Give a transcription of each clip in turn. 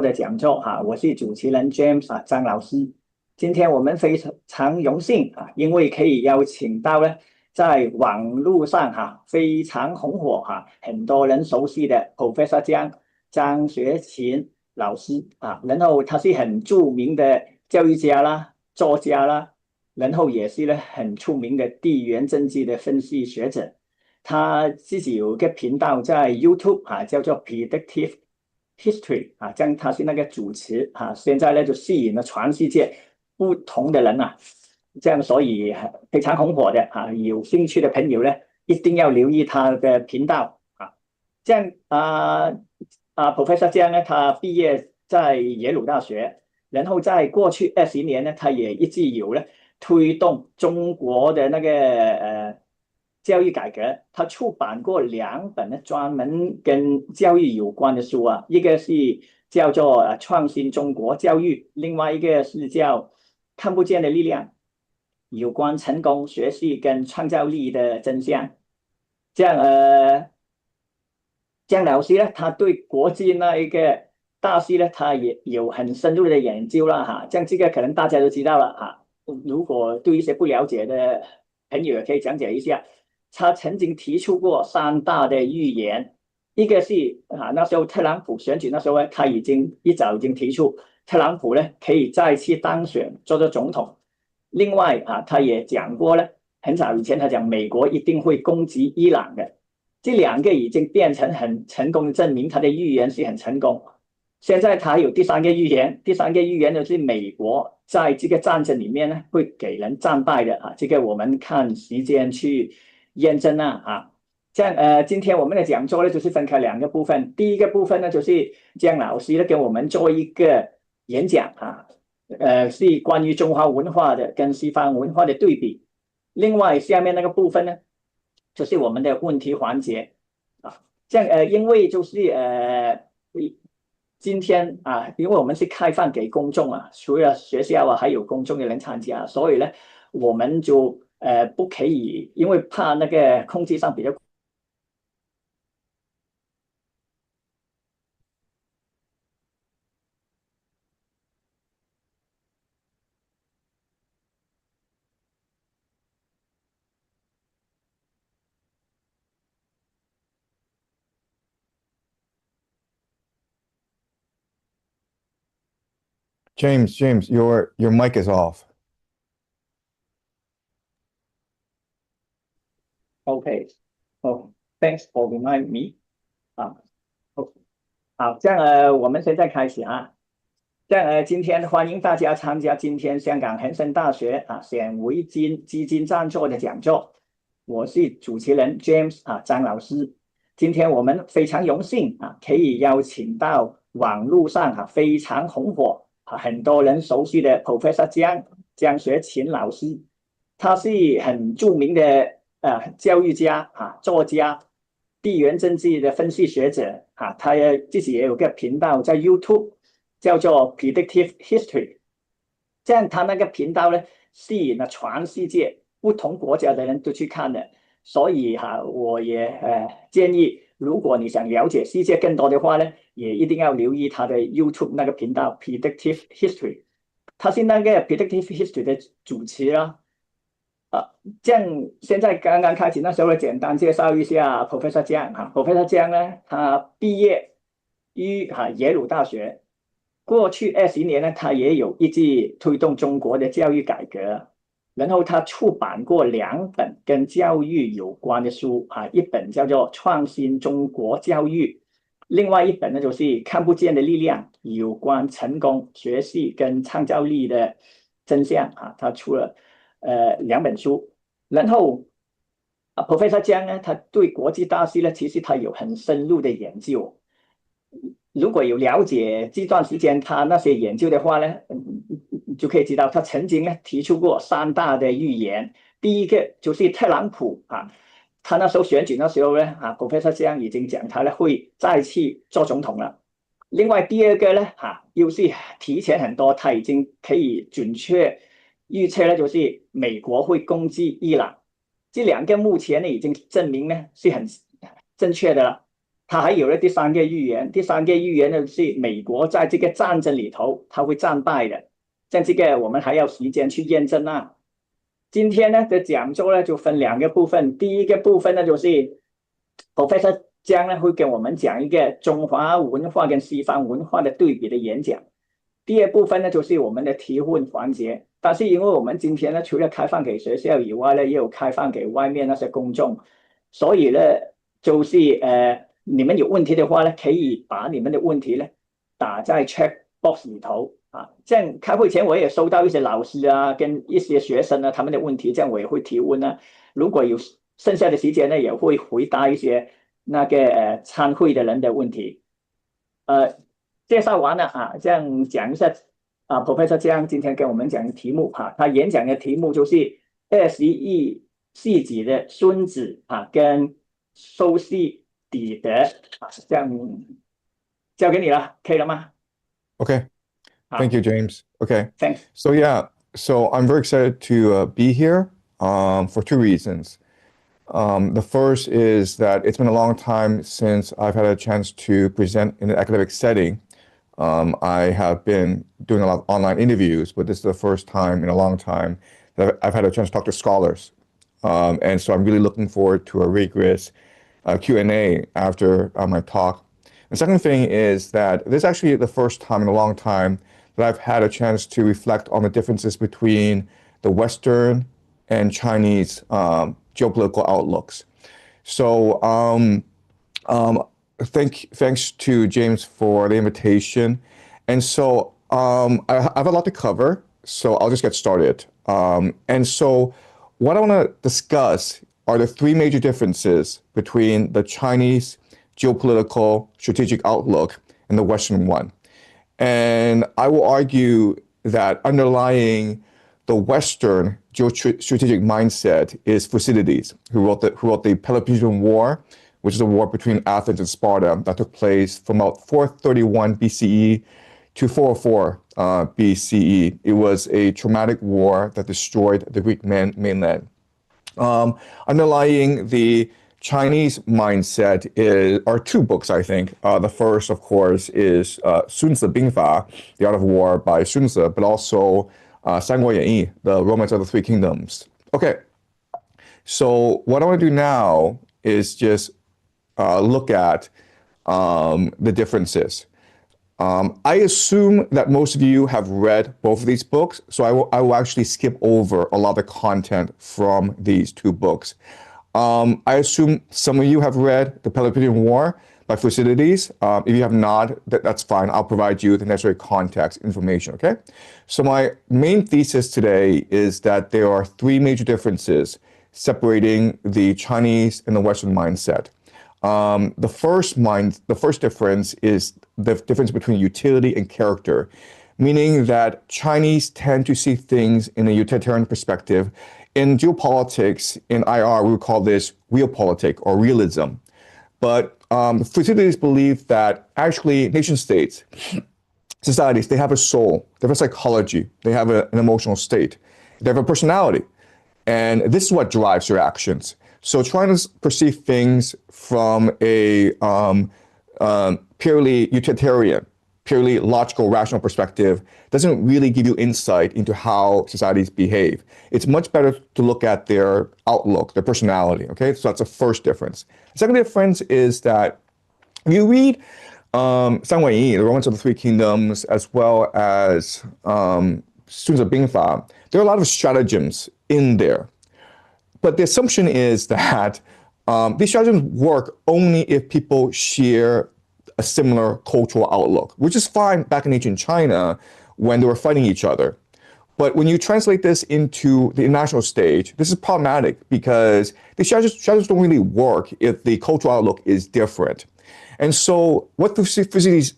的讲座我是主持人 James 张老师。今天我们非常荣幸因为可以邀请到了在网络上非常红火很多人熟悉的 Professor 江学勤老师然后他是很著名的教育家啦、作家啦，然后也是很出名的地缘政治的分析学者。他自己有一个频道在 YouTube 叫做 Predictive History 这样他是那个主持现在就吸引了全世界不同的人这样所以非常红火的有兴趣的朋友一定要留意他的频道这样Professor 江他毕业在耶鲁大学，然后在过去20年他也一直有推动中国的那个教育改革。他出版过2本专门跟教育有关的书一个是叫做创新中国教育，另外一个是叫看不见的力量，有关成功、学习跟创造力的真相。这样江老师他对国际那一个大事他也有很深入的研究了这样这个可能大家都知道了如果对一些不了解的朋友也可以讲解一下。他曾经提出过3大的预言，一个是那时候特朗普选举那时候他一早已经提出特朗普可以再次当选做总统。另外他也讲过很早以前他讲美国一定会攻击伊朗的。这2个已经变成很成功的证明他的预言是很成功。现在他有第3个预言，第3个预言就是美国在这个战争里面会给人战败的这个我们看时间去验证这样今天我们的讲座就是分开2个部分。第一个部分就是江老师给我们做一个演讲是关于中华文化的跟西方文化的对比。另外下面那个部分就是我们的问题环节这样因为就是今天因为我们是开放给公众除了学校还有公众的人参加，所以我们就不可以，因为怕那个空气上比较James, your mic is off. Okay. Oh, thanks for reminding me. 好，这样我们现在开始这样今天欢迎大家参加今天香港恒生大学冼为坚基金赞助的讲座。我是主持人 James 张老师。今天我们非常荣幸可以邀请到网络上非常红火很多人熟悉的 Professor 江学勤老师。他是很著名的教育家作家、地缘政治的分析学者他自己也有个频道在 YouTube 叫做 Predictive History。 这样他那个频道吸引了全世界不同国家的人都去看的。所以我也建议，如果你想了解世界更多的话也一定要留意他的 YouTube 那个频道 Predictive History。 他是那个 Predictive History 的主持这样现在刚刚开始，那时候简单介绍一下 Professor 江Professor 江他毕业于耶鲁大学，过去20年他也有一直推动中国的教育改革。然后他出版过2本跟教育有关的书一本叫做《创新中国教育》，另外一本就是看不见的力量，有关成功、学习跟创造力的真相他出了2本书。然后Professor 江他对国际大事其实他有很深入的研究。如果有了解这段时间他那些研究的话就可以知道他曾经提出过3大的预言。第一个就是特朗普他那时候选举那时候Professor 江已经讲他会再次做总统了。另外第2个又是提前很多，他已经可以准确预测就是美国会攻击伊朗。这2个目前已经证明是很正确的了。它还有了第三个预言，第三个预言呢是美国在这个战争里头它会战败的，像这个我们还要时间去验证啊。今天呢的讲座呢就分2个部分，第一个部分呢就是 Professor 江呢会跟我们讲一个中华文化跟西方文化的对比的演讲。第二部分呢就是我们的提问环节，但是因为我们今天呢除了开放给学校以外呢，也有开放给外面那些公众，所以呢就是你们有问题的话呢，可以把你们的问题呢打在 chat box 里头啊。这样开会前我也收到一些老师啊跟一些学生啊他们的问题，这样我也会提问啊。如果有剩下的时间呢，也会回答一些那个参会的人的问题。介绍完了啊，这样讲一下啊 ，Professor 江今天跟我们讲的题目哈，他演讲的题目就是21世纪的孙子啊跟修昔底德啊，这样交给你了，可以了吗？ Okay. Thank you, James. Okay. Thanks. So yeah, so I'm very excited to be here for 2 reasons. The first is that it's been a long time since I've had a chance to present in an academic setting. I have been doing a lot of online interviews, but this is the first time in a long time that I've had a chance to talk to scholars. And so I'm really looking forward to a rigorous Q&A after my talk. The second thing is that this is actually the first time in a long time that I've had a chance to reflect on the differences between the Western and Chinese geopolitical outlooks. So thanks to James for the invitation. And so I have a lot to cover, so I'll just get started. And so what I want to discuss are the 3 major differences between the Chinese geopolitical strategic outlook and the Western one. And I will argue that underlying the Western geostrategic mindset is Thucydides, who wrote the Peloponnesian War, which is a war between Athens and Sparta that took place from about 431 BCE to 404 BCE. It was a traumatic war that destroyed the Greek mainland. Underlying the Chinese mindset are 2 books, I think. The first, of course, is Sun Tzu Bingfa, The Art of War by Sun Tzu, but also 三国演义, The Romance of the Three Kingdoms. Okay, so what I want to do now is just look at the differences. I assume that most of you have read both of these books, so I will actually skip over a lot of the content from these 2 books. I assume some of you have read The Peloponnesian War by Thucydides. If you have not, that's fine. I'll provide you the necessary context information, okay? So my main thesis today is that there are 3 major differences separating the Chinese and the Western mindset. The first difference is the difference between utility and character, meaning that Chinese tend to see things in a utilitarian perspective. In geopolitics, in IR, we would call this realpolitik or realism. But Thucydides believed that actually nation-states, societies, they have a soul, they have a psychology, they have an emotional state, they have a personality. And this is what drives their actions. So trying to perceive things from a purely utilitarian, purely logical, rational perspective doesn't really give you insight into how societies behave. It's much better to look at their outlook, their personality, okay? So that's the first difference. The second difference is that if you read 三国演义, The Romance of the Three Kingdoms, as well as Sun Tzu Bingfa, there are a lot of stratagems in there. But the assumption is that these stratagems work only if people share a similar cultural outlook, which is fine back in ancient China when they were fighting each other. But when you translate this into the international stage, this is problematic because these strategies don't really work if the cultural outlook is different. And so what Thucydides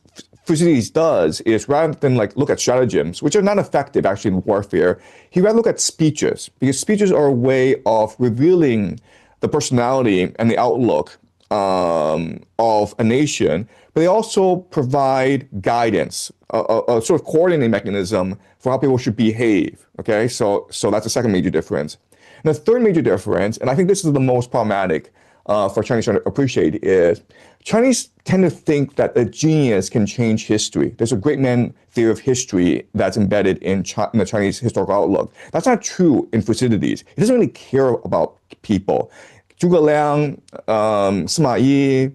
does is, rather than look at stratagems, which are not effective actually in warfare, he rather look at speeches, because speeches are a way of revealing the personality and the outlook of a nation, but they also provide guidance, a sort of coordinating mechanism for how people should behave. Okay, so that's the second major difference. And the third major difference, and I think this is the most problematic, for Chinese to appreciate is Chinese tend to think that a genius can change history. There's a great man theory of history that's embedded in the Chinese historical outlook. That's not true in Thucydides. He doesn't really care about people. Zhuge Liang, Sima Yi,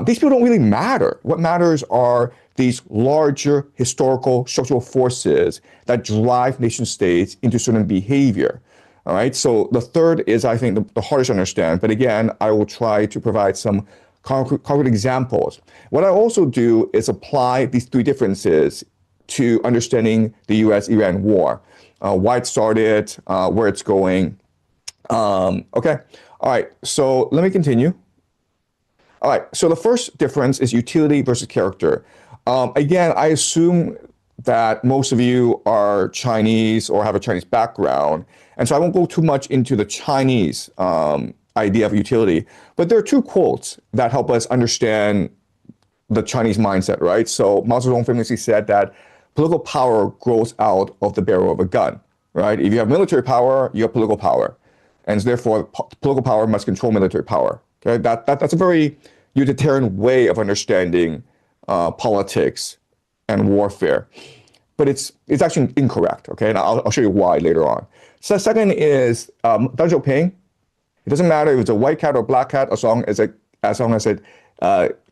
these people don't really matter. What matters are these larger historical structural forces that drive nation states into certain behavior. All right. So the third is, I think, the hardest to understand. But again, I will try to provide some concrete examples. What I also do is apply these three differences to understanding the US-Iran war, why it started, where it's going. Okay. All right. So let me continue. All right. So the first difference is utility versus character. Again, I assume that most of you are Chinese or have a Chinese background. And so I won't go too much into the Chinese idea of utility. But there are two quotes that help us understand the Chinese mindset, right? So Mao Zedong famously said that political power grows out of the barrel of a gun, right? If you have military power, you have political power. And therefore, political power must control military power. Okay, that's a very utilitarian way of understanding politics and warfare, but it's actually incorrect. Okay, and I'll show you why later on. So second is Deng Xiaoping. It doesn't matter if it's a white cat or black cat, as long as it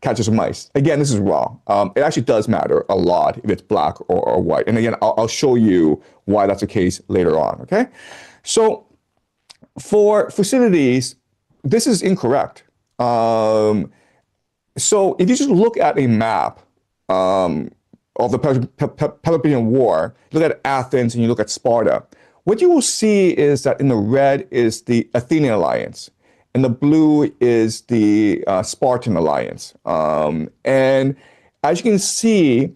catches mice. Again, this is wrong. It actually does matter a lot if it's black or white. And again, I'll show you why that's the case later on. Okay, so for Thucydides, this is incorrect. So if you just look at a map of the Peloponnesian War, look at Athens and you look at Sparta, what you will see is that in the red is the Athenian alliance, and the blue is the Spartan alliance. And as you can see,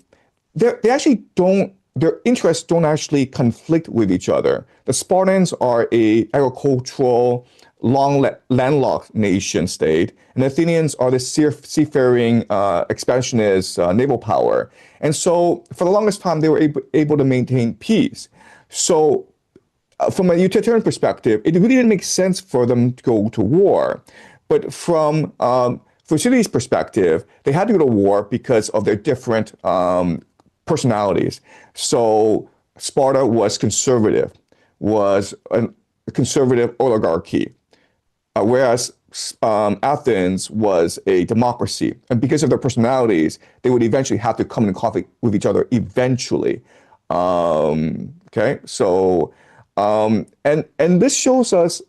they actually don't, their interests don't actually conflict with each other. The Spartans are a agricultural, landlocked nation state, and the Athenians are the seafaring, expansionist naval power. And so for the longest time, they were able to maintain peace. So from a utilitarian perspective, it really didn't make sense for them to go to war. But from Thucydides' perspective, they had to go to war because of their different personalities. So Sparta was conservative, was a conservative oligarchy, whereas Athens was a democracy. And because of their personalities, they would eventually have to come in conflict with each other eventually. Okay, so, and this shows us,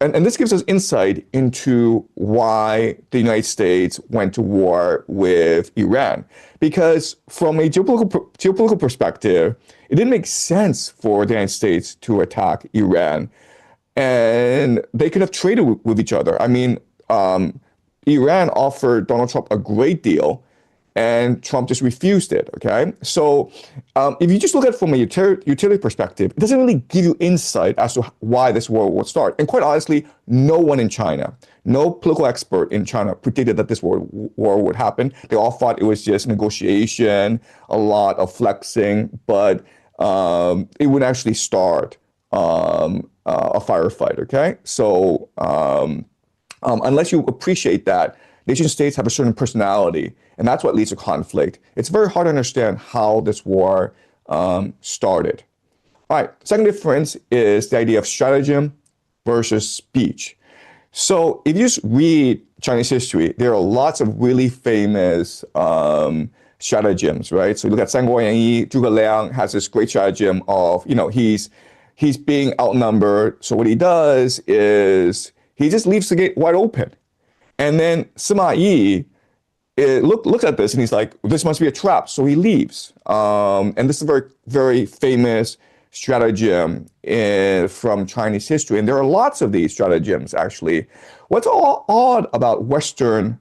and this gives us insight into why the United States went to war with Iran. Because from a geopolitical perspective, it didn't make sense for the United States to attack Iran. And they could have traded with each other. I mean, Iran offered Donald Trump a great deal, and Trump just refused it, okay? So if you just look at it from a utility perspective, it doesn't really give you insight as to why this war would start. And quite honestly, no one in China, no political expert in China predicted that this war would happen. They all thought it was just negotiation, a lot of flexing, but it would actually start a firefight, okay? So unless you appreciate that, nation states have a certain personality, and that's what leads to conflict. It's very hard to understand how this war started. All right, second difference is the idea of stratagem versus speech. So if you just read Chinese history, there are lots of really famous stratagems, right? So you look at Sanguo Yanyi, Zhuge Liang has this great stratagem of, he's being outnumbered. So what he does is he just leaves the gate wide open. And then Sima Yi looks at this and he's like, this must be a trap. So he leaves. And this is a very, very famous stratagem from Chinese history. And there are lots of these stratagems, actually. What's odd about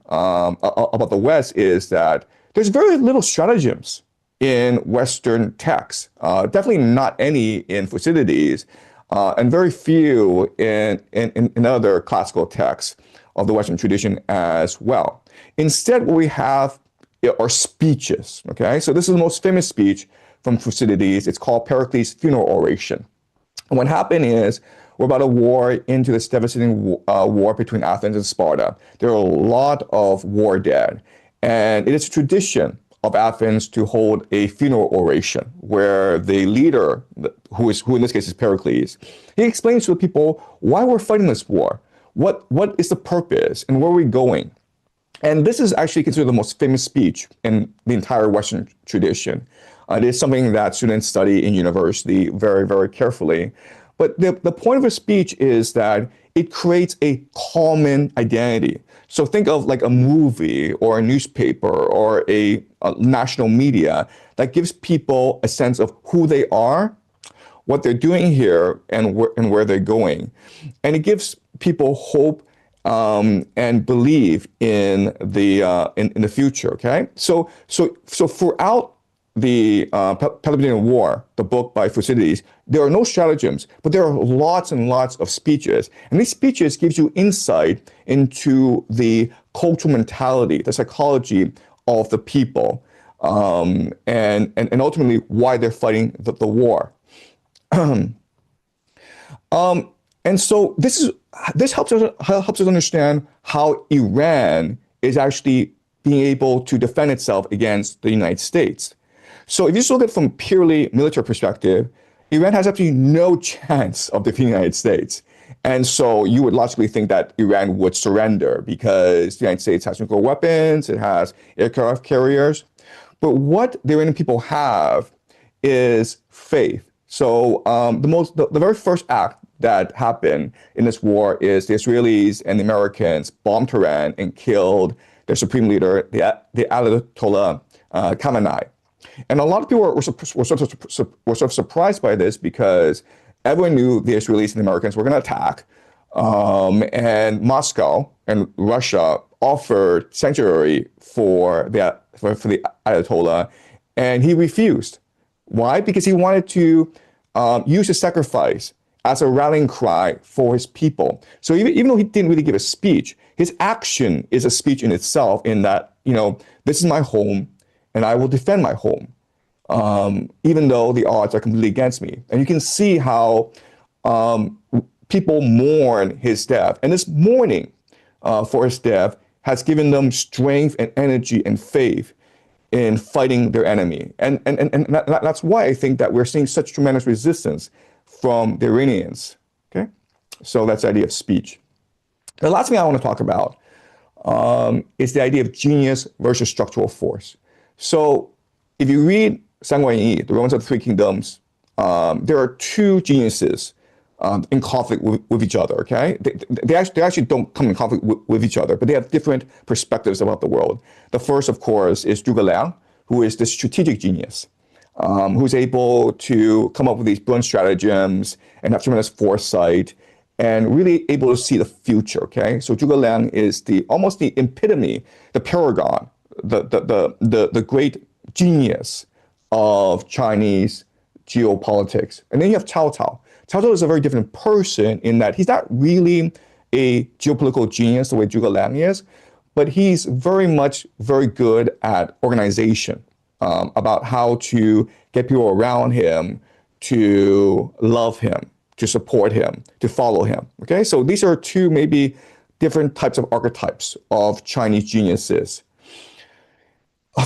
about the West is that there's very little stratagems in Western texts. Definitely not any in Thucydides, and very few in other classical texts of the Western tradition as well. Instead, what we have are speeches, okay? So this is the most famous speech from Thucydides. It's called Pericles' funeral oration. And what happened is, We're about a war into this devastating war between Athens and Sparta. There are a lot of war dead. And it is a tradition of Athens to hold a funeral oration where the leader, who in this case is Pericles, he explains to the people why we're fighting this war, what is the purpose, and where are we going. And this is actually considered the most famous speech in the entire Western tradition. It is something that students study in university very, very carefully. But the point of a speech is that it creates a common identity. So think of like a movie or a newspaper or a national media that gives people a sense of who they are, what they're doing here, and where they're going. And it gives people hope and believe in the future. Okay, so throughout the Peloponnesian War, the book by Thucydides, there are no stratagems, but there are lots and lots of speeches. And these speeches gives you insight into the cultural mentality, the psychology of the people, and ultimately why they're fighting the war. And so this helps us understand how Iran is actually being able to defend itself against the United States. So if you just look at it from a purely military perspective, Iran has absolutely no chance of defeating the United States. And so you would logically think that Iran would surrender because the United States has nuclear weapons, it has aircraft carriers. But what the Iranian people have is faith. So the very first act that happened in this war is the Israelis and the Americans bombed Tehran and killed their supreme leader, the Ayatollah Khamenei. And a lot of people were sort of surprised by this because everyone knew the Israelis and the Americans were going to attack. And Moscow and Russia offered sanctuary for the Ayatollah, and he refused. Why? Because he wanted to use his sacrifice as a rallying cry for his people. So even though he didn't really give a speech, his action is a speech in itself in that, this is my home and I will defend my home, even though the odds are completely against me. And you can see how people mourn his death. And this mourning for his death has given them strength and energy and faith in fighting their enemy. And that's why I think that we're seeing such tremendous resistance from the Iranians. Okay, so that's the idea of speech. The last thing I want to talk about is the idea of genius versus structural force. So if you read Sanguine, The Romans of the Three Kingdoms, there are two geniuses in conflict with each other, okay? They actually don't come in conflict with each other, but they have different perspectives about the world. The first, of course, is Zhuge Liang, who is the strategic genius, who's able to come up with these brilliant stratagems and have tremendous foresight and really able to see the future, okay? So Zhuge Liang is almost the epitome, the paragon, the great genius of Chinese geopolitics. And then you have Cao Cao. Cao Cao is a very different person in that he's not really a geopolitical genius the way Zhuge Liang is, but he's very good at organization, about how to get people around him to love him, to support him, to follow him. Okay, so these are two maybe different types of archetypes of Chinese geniuses.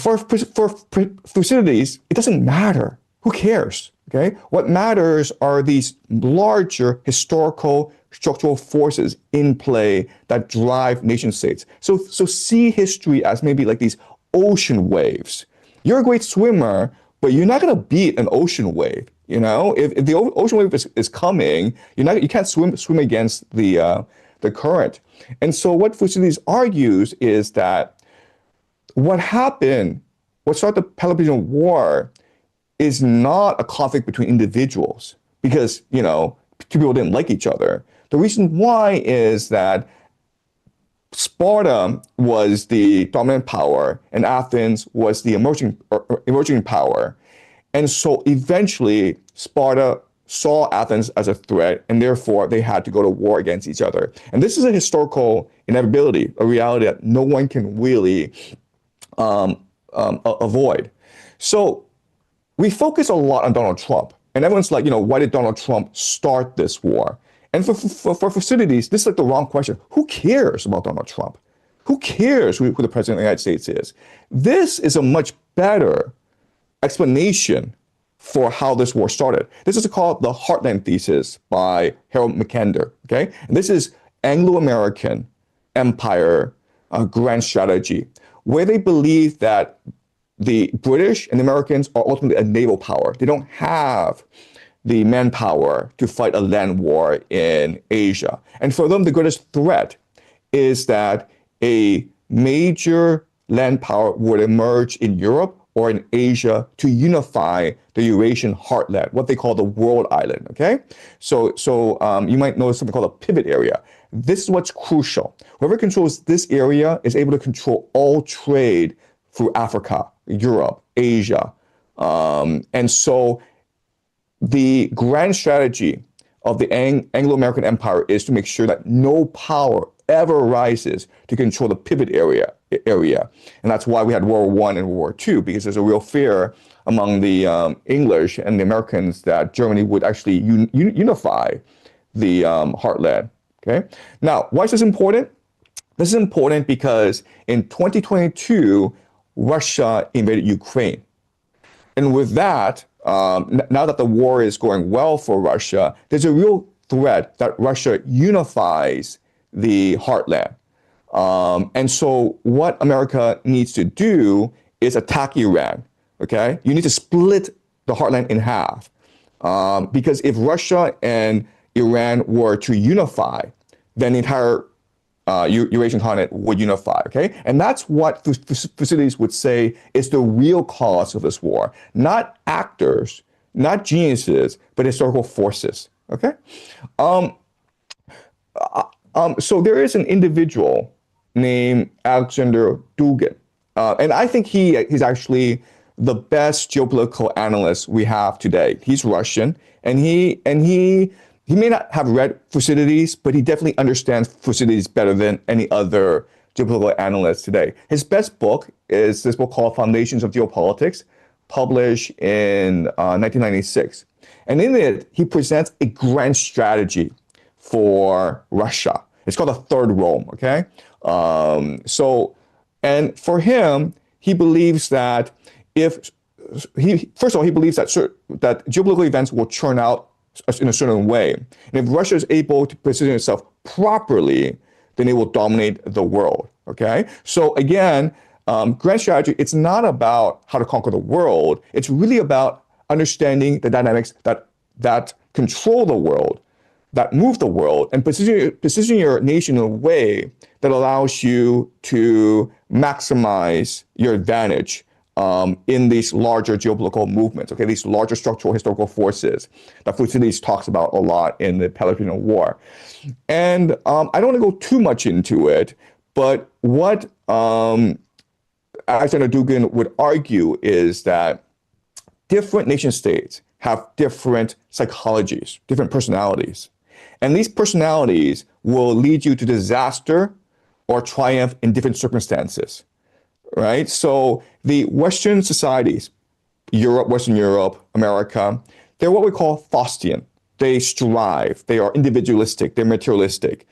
For Thucydides, it doesn't matter. Who cares? Okay, what matters are these larger historical structural forces in play that drive nation states. So see history as maybe like these ocean waves. You're a great swimmer, but you're not going to beat an ocean wave. If the ocean wave is coming, you can't swim against the current. And so what Thucydides argues is that what started the Peloponnesian War is not a conflict between individuals because, two people didn't like each other. The reason why is that Sparta was the dominant power and Athens was the emerging power. And so eventually Sparta saw Athens as a threat and therefore they had to go to war against each other. And this is a historical inevitability, a reality that no one can really avoid. So we focus a lot on Donald Trump, and everyone's like, why did Donald Trump start this war? And for Thucydides, this is like the wrong question. Who cares about Donald Trump? Who cares who the president of the United States is? This is a much better explanation for how this war started. This is called the Heartland Thesis by Harold Mackinder, okay? And this is Anglo-American empire grand strategy, where they believe that the British and the Americans are ultimately a naval power. They don't have the manpower to fight a land war in Asia. And for them, the greatest threat is that a major land power would emerge in Europe or in Asia to unify the Eurasian heartland, what they call the world island, okay? So you might know something called a pivot area. This is what's crucial. Whoever controls this area is able to control all trade through Africa, Europe, Asia. And so the grand strategy of the Anglo-American empire is to make sure that no power ever rises to control the pivot area. And that's why we had World War I and World War II, because there's a real fear among the English and the Americans that Germany would actually unify the heartland. Okay. Now, why is this important? This is important because in 2022, Russia invaded Ukraine. And with that, now that the war is going well for Russia, there's a real threat that Russia unifies the heartland. And so what America needs to do is attack Iran, okay? You need to split the heartland in half. Because if Russia and Iran were to unify, then the entire Eurasian continent would unify, okay? And that's what Thucydides would say is the real cause of this war. Not actors, not geniuses, but historical forces, okay? So there is an individual named Alexander Dugin. And I think he's actually the best geopolitical analyst we have today. He's Russian, and he may not have read Thucydides, but he definitely understands Thucydides better than any other geopolitical analyst today. His best book is this book called Foundations of Geopolitics, published in 1996. And in it, he presents a grand strategy for Russia. It's called the Third Rome, okay? And for him, he believes that first of all, he believes that geopolitical events will churn out in a certain way. And if Russia is able to position itself properly, then it will dominate the world, okay? So again, grand strategy, it's not about how to conquer the world. It's really about understanding the dynamics that control the world, that move the world, and position your nation in a way that allows you to maximize your advantage in these larger geopolitical movements, okay, these larger structural historical forces that Thucydides talks about a lot in the Peloponnesian War. And I don't want to go too much into it, but what Alexander Dugin would argue is that different nation states have different psychologies, different personalities. And these personalities will lead you to disaster or triumph in different circumstances, right? So the Western societies, Europe, Western Europe, America, they're what we call Faustian. They strive, they are individualistic, they're materialistic.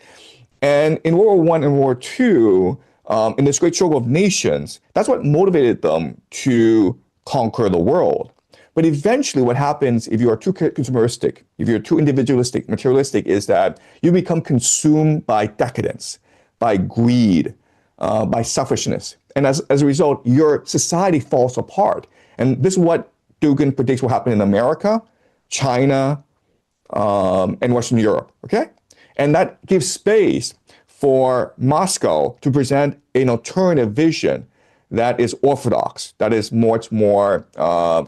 And in World War I and World War II, in this great struggle of nations, that's what motivated them to conquer the world. But eventually what happens if you are too consumeristic, if you're too individualistic, materialistic, is that you become consumed by decadence, by greed, by selfishness. And as a result, your society falls apart. And this is what Dugin predicts will happen in America, China, and Western Europe, okay? And that gives space for Moscow to present an alternative vision that is orthodox, that is much more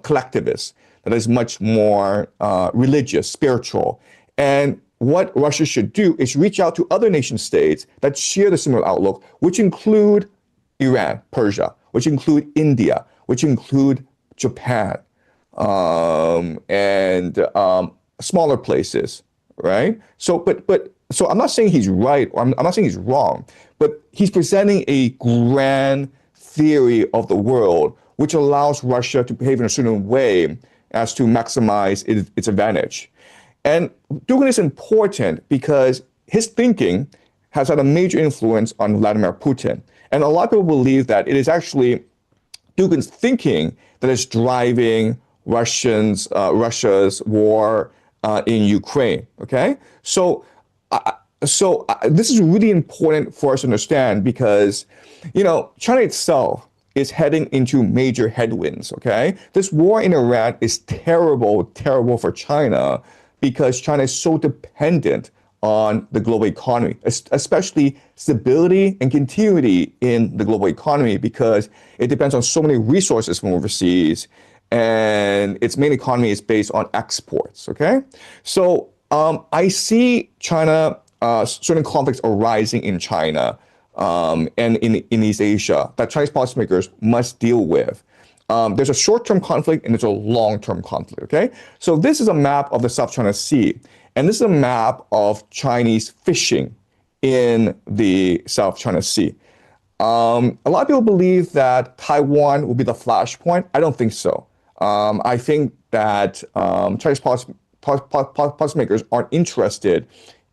collectivist, that is much more religious, spiritual. And what Russia should do is reach out to other nation states that share the similar outlook, which include Iran, Persia, which include India, which include Japan, and smaller places, right? So I'm not saying he's right, or I'm not saying he's wrong, but he's presenting a grand theory of the world, which allows Russia to behave in a certain way as to maximize its advantage. And Dugin is important because his thinking has had a major influence on Vladimir Putin. And a lot of people believe that it is actually Dugin's thinking that is driving Russia's war in Ukraine. Okay, so this is really important for us to understand because, China itself is heading into major headwinds. Okay, this war in Iran is terrible for China because China is so dependent on the global economy, especially stability and continuity in the global economy because it depends on so many resources from overseas and its main economy is based on exports, okay? So I see China, certain conflicts arising in China and in East Asia that Chinese policymakers must deal with. There's a short-term conflict and there's a long-term conflict, okay? So this is a map of the South China Sea. And this is a map of Chinese fishing in the South China Sea. A lot of people believe that Taiwan will be the flashpoint. I don't think so. I think that Chinese policymakers aren't interested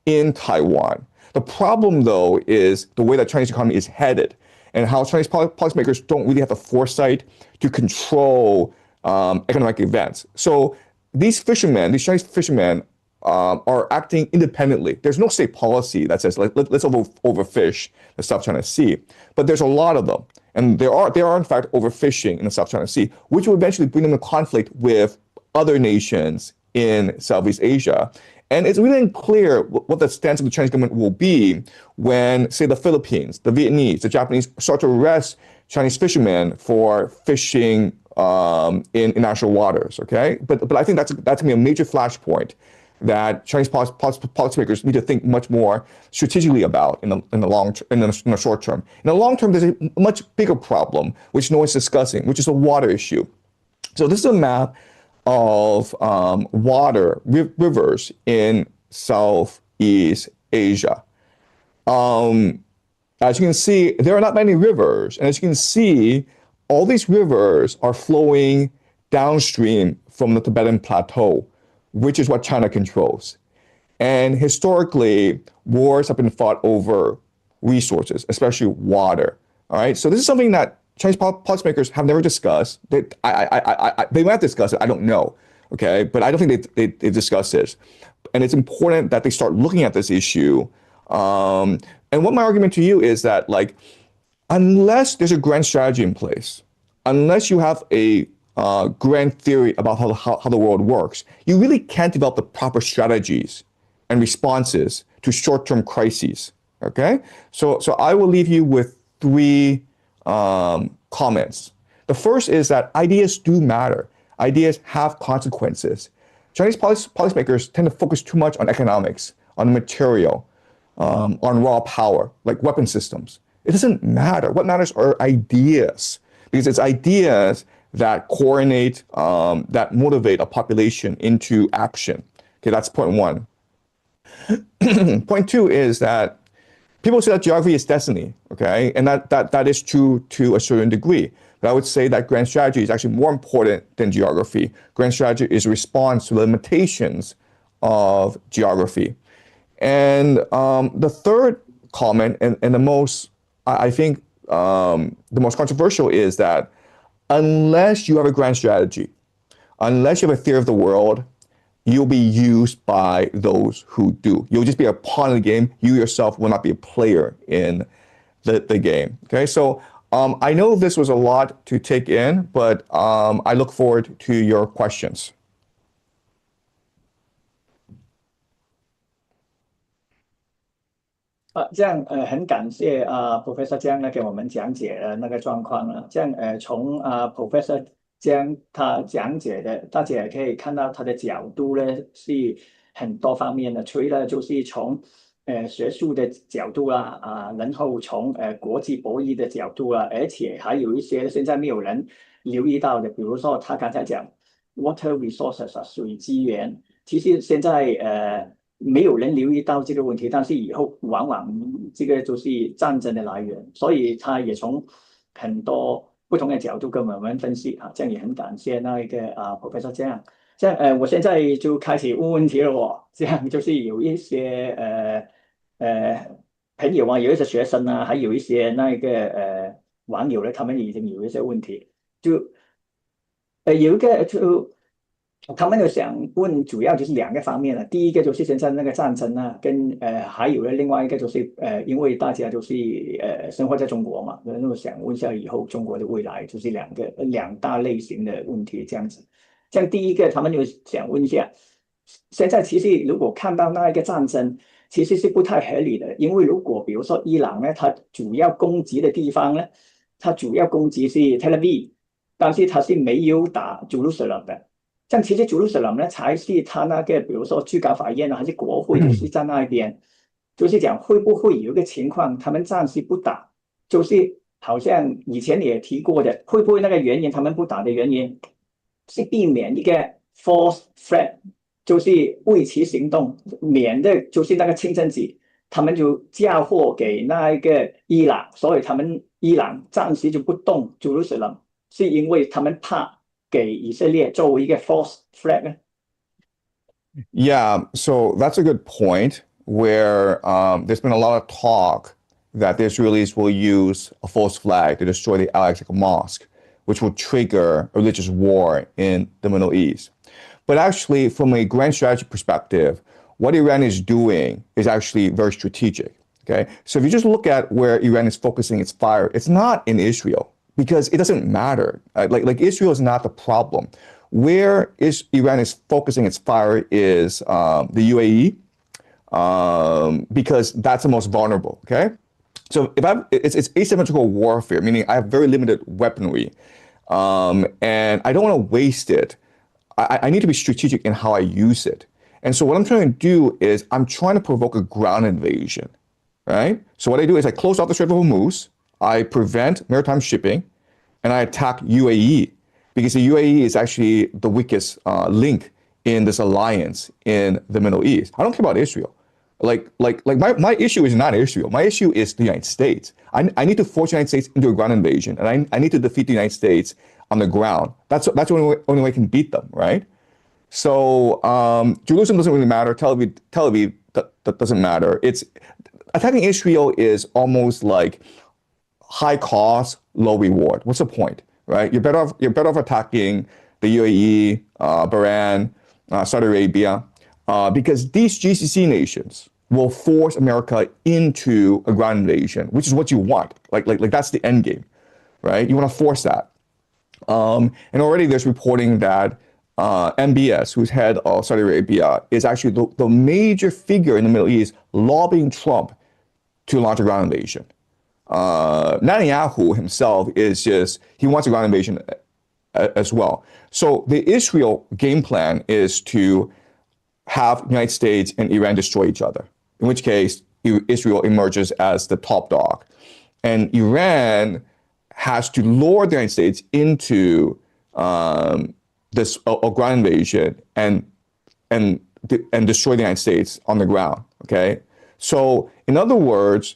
in Taiwan. The problem, though, is the way that Chinese economy is headed and how Chinese policymakers don't really have the foresight to control economic events. So these Chinese fishermen, are acting independently. There's no state policy that says let's overfish the South China Sea, but there's a lot of them, and they are in fact overfishing in the South China Sea, which will eventually bring them in conflict with other nations in Southeast Asia. And it's really unclear what the stance of the Chinese government will be when, say, the Philippines, the Vietnamese, the Japanese start to arrest Chinese fishermen for fishing in international waters. Okay, but I think that's gonna be a major flashpoint that Chinese policymakers need to think much more strategically about in the short term. In the long term, there's a much bigger problem, which no one's discussing, which is the water issue. So this is a map of rivers in Southeast Asia. As you can see, there are not many rivers. And as you can see, all these rivers are flowing downstream from the Tibetan Plateau, which is what China controls. And historically, wars have been fought over resources, especially water. All right. So this is something that Chinese policymakers have never discussed. They might have discussed it. I don't know. Okay. But I don't think they discussed this. And it's important that they start looking at this issue. And what my argument to you is that, unless there's a grand strategy in place, unless you have a grand theory about how the world works, you really can't develop the proper strategies and responses to short-term crises. Okay, so I will leave you with three comments. The first is that ideas do matter. Ideas have consequences. Chinese policymakers tend to focus too much on economics, on material, on raw power, like weapon systems. It doesn't matter. What matters are ideas, because it's ideas that coordinate, that motivate a population into action. Okay, that's point one. Point two is that people say that geography is destiny, okay? And that is true to a certain degree. But I would say that grand strategy is actually more important than geography. Grand strategy is a response to the limitations of geography. And the third comment, and the most, I think, the most controversial is that unless you have a grand strategy, unless you have a theory of the world, you'll be used by those who do. You'll just be a pawn in the game. You yourself will not be a player in the game. Okay, so I know this was a lot to take in, but I look forward to your questions. 这样很感谢Professor 江呢给我们讲解了那个状况了。这样从Professor 江他讲解的，大家也可以看到他的角度呢是很多方面的，除了就是从学术的角度啦然后从国际博弈的角度啦，而且还有一些现在没有人留意到的，比如说他刚才讲 water resources 水资源，其实现在没有人留意到这个问题，但是以后往往这个就是战争的来源，所以他也从很多不同的角度跟我们分析这样也很感谢那个Professor 这样。这样我现在就开始问问题了哦。这样就是有一些朋友啊，有一些学生啊，还有一些网友呢，他们已经有一些问题，就有一个就他们有想问，主要就是两个方面了。第一个就是现在那个战争啊，跟还有另外一个就是因为大家就是生活在中国嘛，然后想问一下以后中国的未来，就是两大类型的问题这样子。像第一个，他们就想问一下，现在其实如果看到那一个战争，其实是不太合理的，因为如果比如说伊朗呢，它主要攻击的地方呢，它主要攻击是 Tel Aviv，但是它是没有打 Jerusalem 的。像其实 Jerusalem 呢，才是它那个比如说最高法院啊，还是国会都是在那边，就是讲会不会有一个情况，他们暂时不打，就是好像以前也提过的，会不会那个原因他们不打的原因是避免一个 false flag， 就是为其行动，免的就是那个清真寺，他们就嫁祸给那一个伊朗，所以他们伊朗暂时就不动 Jerusalem， 是因为他们怕给以色列作为一个 false flag。 Yeah, so that's a good point where there's been a lot of talk that the Israelis will use a false flag to destroy the Al-Aqsa Mosque, which will trigger a religious war in the Middle East. But actually, from a grand strategy perspective, what Iran is doing is actually very strategic. Okay, so if you just look at where Iran is focusing its fire, it's not in Israel because it doesn't matter. Like Israel is not the problem. Where Iran is focusing its fire is the UAE, because that's the most vulnerable. Okay, so it's asymmetrical warfare, meaning I have very limited weaponry, and I don't want to waste it. I need to be strategic in how I use it. And so what I'm trying to do is I'm trying to provoke a ground invasion, right? So what I do is I close off the Strait of Hormuz, I prevent maritime shipping, and I attack UAE because the UAE is actually the weakest link in this alliance in the Middle East. I don't care about Israel. Like my issue is not Israel. My issue is the United States. I need to force the United States into a ground invasion, and I need to defeat the United States on the ground. That's the only way I can beat them, right? So Jerusalem doesn't really matter. Tel Aviv that doesn't matter. It's attacking Israel is almost like high cost, low reward. What's the point, right? You're better off attacking the UAE, Bahrain, Saudi Arabia, because these GCC nations will force America into a ground invasion, which is what you want. Like that's the end game, right? You want to force that. And already there's reporting that MBS, who's head of Saudi Arabia, is actually the major figure in the Middle East lobbying Trump to launch a ground invasion. Netanyahu himself he wants a ground invasion as well. So the Israel game plan is to have the United States and Iran destroy each other, in which case Israel emerges as the top dog. And Iran has to lure the United States into this ground invasion and destroy the United States on the ground. Okay, so in other words,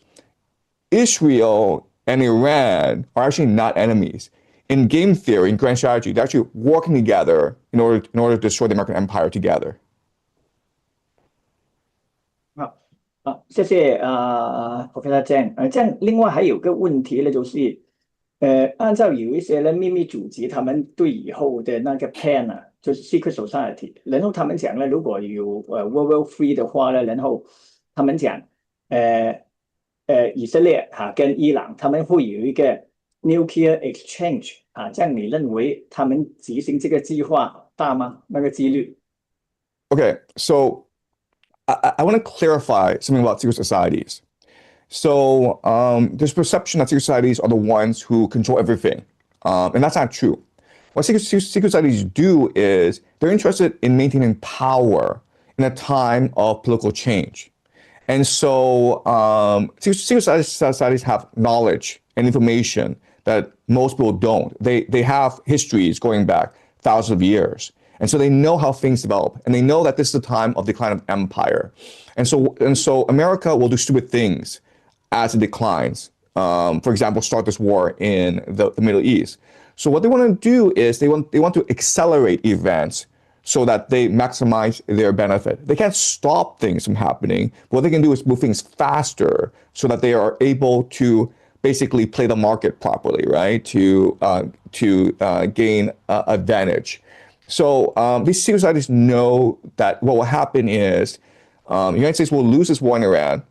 Israel and Iran are actually not enemies. In game theory, in grand strategy, they're actually working together in order to destroy the American empire together. 好，谢谢Professor Jiang。这样另外还有个问题呢，就是按照有一些人秘密组织他们对以后的那个 plan 啊，就是 secret society， 然后他们讲呢，如果有World War III 的话呢，然后他们讲以色列跟伊朗他们会有一个 nuclear exchange 这样你认为他们执行这个计划大吗？那个几率？ Okay, so I want to clarify something about secret societies. So there's perception that secret societies are the ones who control everything, and that's not true. What secret societies do is they're interested in maintaining power in a time of political change. And so secret societies have knowledge and information that most people don't. They have histories going back thousands of years. And so they know how things develop, and they know that this is the time of decline of empire. And so America will do stupid things as it declines. For example, start this war in the Middle East. So what they want to do is they want to accelerate events so that they maximize their benefit. They can't stop things from happening. What they can do is move things faster so that they are able to basically play the market properly, right? To gain advantage. So these civil societies know that what will happen is the United States will lose this war in Iran.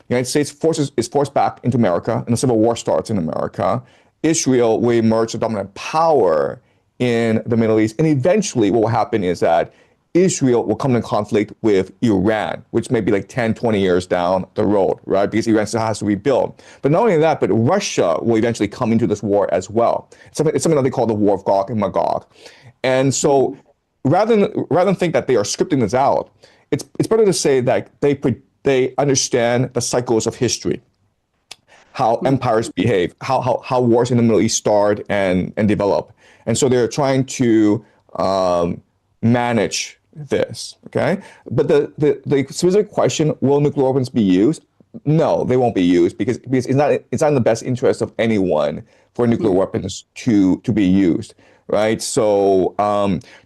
The United States is forced back into America, and the civil war starts in America. Israel will emerge the dominant power in the Middle East. And eventually what will happen is that Israel will come in conflict with Iran, which may be like 10, 20 years down the road, right? Because Iran still has to rebuild. But not only that, but Russia will eventually come into this war as well. It's something that they call the War of Gog and Magog. And so rather than think that they are scripting this out, it's better to say that they understand the cycles of history, how empires behave, how wars in the Middle East start and develop. And so they're trying to manage this, okay? But the specific question, will nuclear weapons be used? No, they won't be used because it's not in the best interest of anyone for nuclear weapons to be used, right? So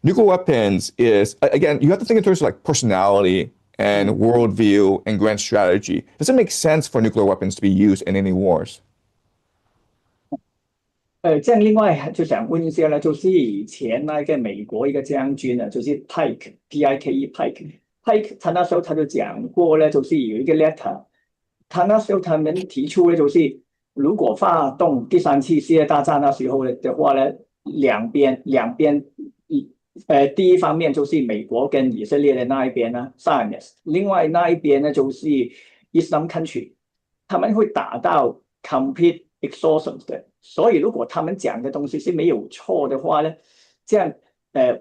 nuclear weapons is, again, you have to think in terms of like personality and worldview and grand strategy. Does it make sense for nuclear weapons to be used in any wars? 这样另外就想问一下呢，就是以前那个美国一个将军呢，就是 Pike， 他那时候他就讲过呢，就是有一个 letter， 他那时候他们提出呢，就是如果发动第三次世界大战那时候的话呢，两边第一方面就是美国跟以色列的那一边呢 ，Zionist， 另外那一边呢就是 Islam country， 他们会打到 complete exhaustion 的。所以如果他们讲的东西是没有错的话呢，这样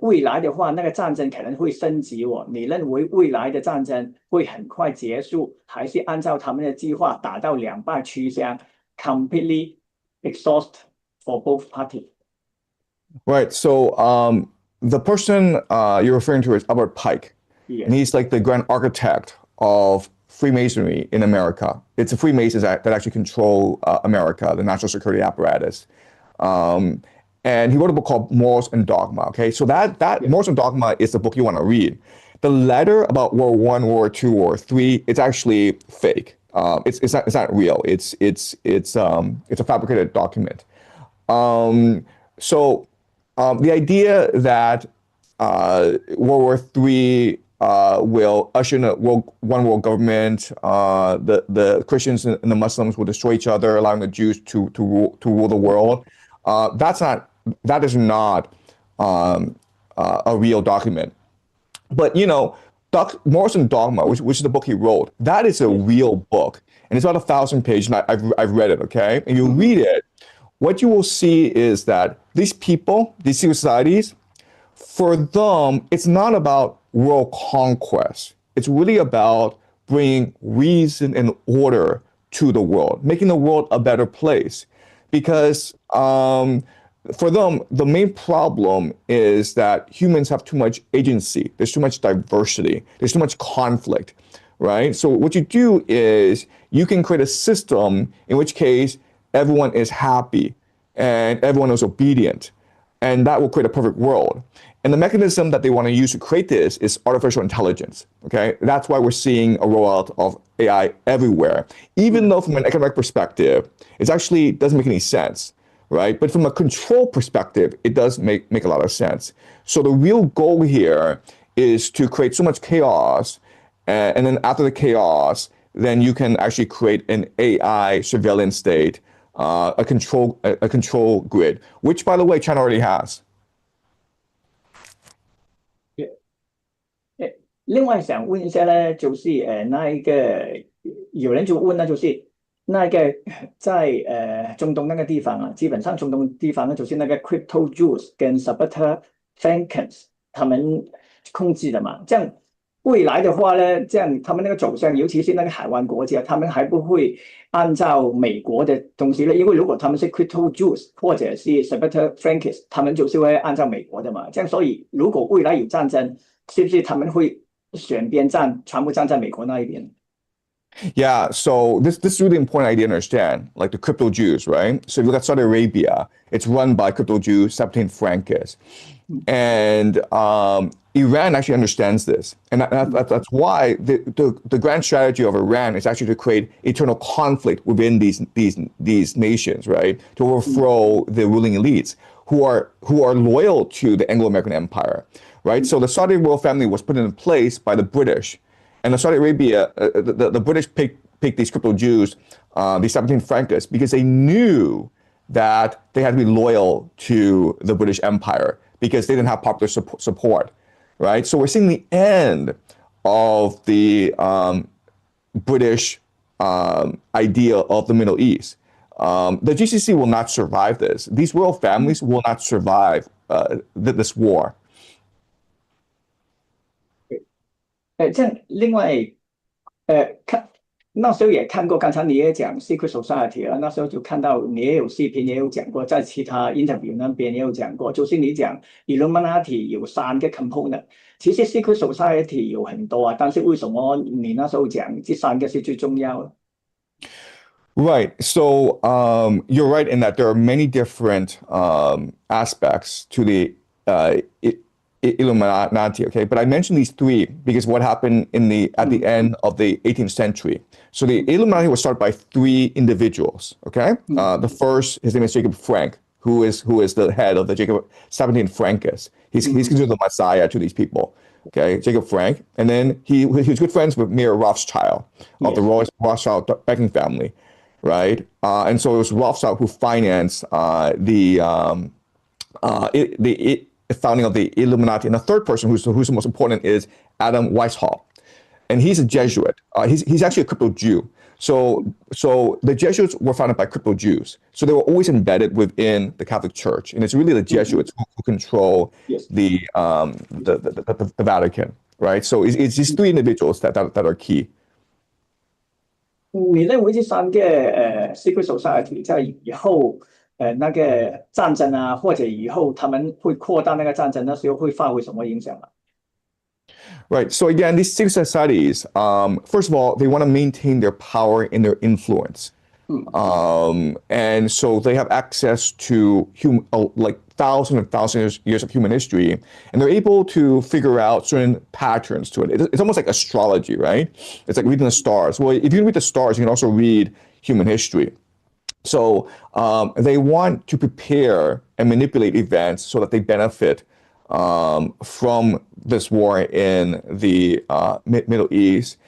未来的话那个战争可能会升级哦。你认为未来的战争会很快结束，还是按照他们的计划打到两败俱伤 ，completely exhaust for both parties? Right. So the person you're referring to is Albert Pike. Yes. And he's like the grand architect of Freemasonry in America. It's the Freemasons that actually control America, the national security apparatus. And he wrote a book called Morals and Dogma. Okay, so that Morals and Dogma is the book you want to read. The letter about World War I, World War II, World War III, it's actually fake. It's not real. It's a fabricated document. So the idea that World War III will usher in a one world government. The Christians and the Muslims will destroy each other, allowing the Jews to rule the world. That is not a real document. But you know, Morals and Dogma, which is the book he wrote, that is a real book, and it's about 1,000 pages. And I've read it. Okay, and you read it, what you will see is that these people, these societies, for them, it's not about world conquest. It's really about bringing reason and order to the world, making the world a better place. Because for them, the main problem is that humans have too much agency. There's too much diversity. There's too much conflict, right? So what you do is you can create a system in which case everyone is happy and everyone is obedient, and that will create a perfect world. And the mechanism that they want to use to create this is artificial intelligence, okay? That's why we're seeing a rollout of AI everywhere. Even though from an economic perspective, it actually doesn't make any sense, right? But from a control perspective, it does make a lot of sense. So the real goal here is to create so much chaos, and then after the chaos, then you can actually create an AI surveillance state, a control grid, which by the way, China already has. 另外想问一下呢，就是那一个有人就问呢，就是那个在中东那个地方啊，基本上中东地方呢就是那个 crypto Jews 跟 Sabbath Frankens 他们控制的嘛，这样未来的话呢，这样他们那个走向，尤其是那个海湾国家，他们还不会按照美国的东西呢？因为如果他们是 crypto Jews 或者是 Sabbath Frankens， 他们就是会按照美国的嘛，这样所以如果未来有战争，是不是他们会选边站，全部站在美国那一边？ Yeah, so this is really important idea to understand, like the crypto Jews, right? So if you look at Saudi Arabia, it's run by crypto Jews, 17 Frankis. And Iran actually understands this, and that's why the grand strategy of Iran is actually to create eternal conflict within these nations, right? To overthrow the ruling elites who are loyal to the Anglo-American Empire, right? So the Saudi royal family was put in place by the British, and the Saudi Arabia, the British picked these crypto Jews, these 17 Frankists, because they knew that they had to be loyal to the British Empire because they didn't have popular support, right? So we're seeing the end of the British idea of the Middle East. The GCC will not survive this. These royal families will not survive this war. 这样另外那时候也看过，刚才你也讲 Secret Society 了，那时候就看到你也有视频也有讲过，在其他 interview 那边也有讲过，就是你讲 Illuminati 有3个 component， 其实 Secret Society 有很多啊，但是为什么你那时候讲这3个是最重要的？ Right. So you're right in that there are many different aspects to the Illuminati, okay? But I mentioned these 3 because what happened at the end of the 18th century. So the Illuminati was started by 3 individuals, okay? The first, his name is Jacob Frank, who is the head of the 17 Frankists. He's considered the messiah to these people, okay? Jacob Frank. And then he was good friends with Mayer Rothschild of the Rothschild banking family, right? And so it was Rothschild who financed the founding of the Illuminati. And the third person who's the most important is Adam Weishaupt. And he's a Jesuit. He's actually a crypto Jew. So the Jesuits were founded by crypto Jews. So they were always embedded within the Catholic Church. And it's really the Jesuits who control the Vatican, right? So it's these 3 individuals that are key. 你认为这3个Secret Society 在以后那个战争啊，或者以后他们会扩大那个战争，那时候会发挥什么影响啊？ Right. So again, these 6 societies, first of all, they want to maintain their power and their influence. And so they have access to like thousands and thousands of years of human history, and they're able to figure out certain patterns to it. It's almost like astrology, right? It's like reading the stars. Well, if you read the stars, you can also read human history. So they want to prepare and manipulate events so that they benefit from this war in the Middle East.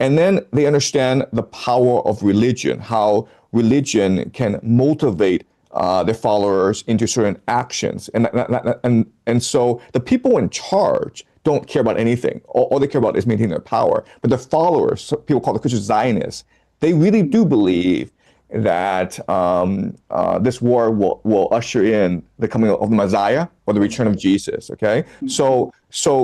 And then they understand the power of religion, how religion can motivate their followers into certain actions. And so the people in charge don't care about anything. All they care about is maintaining their power. But the followers, people called the Christian Zionists, they really do believe that this war will usher in the coming of the Messiah or the return of Jesus, okay? So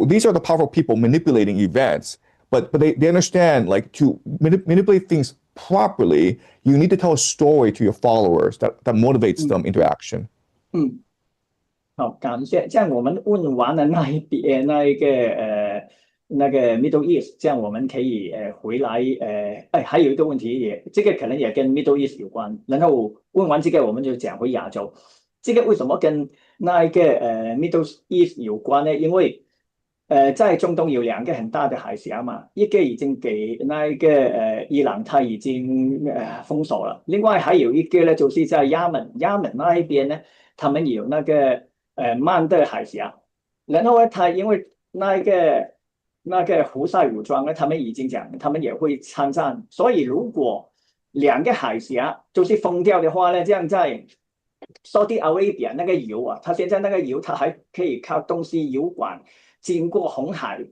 these are the powerful people manipulating events, but they understand, like, to manipulate things properly, you need to tell a story to your followers that motivates them into action. 好，感谢。这样我们问完了那个 Middle East， 这样我们可以回来还有一个问题这个可能也跟 Middle East 有关。然后问完这个，我们就讲回亚洲。这个为什么跟Middle East 有关呢？因为在中东有2个很大的海峡嘛，一个已经给伊朗他已经封锁了，另外还有一个呢，就是在也门那一边呢，他们有那个曼德海峡，然后呢，他因为那个胡塞武装呢，他们已经讲他们也会参战，所以如果2个海峡就是封掉的话呢，这样在 Saudi Arabia 那个油啊，他现在那个油他还可以靠东西油管经过红海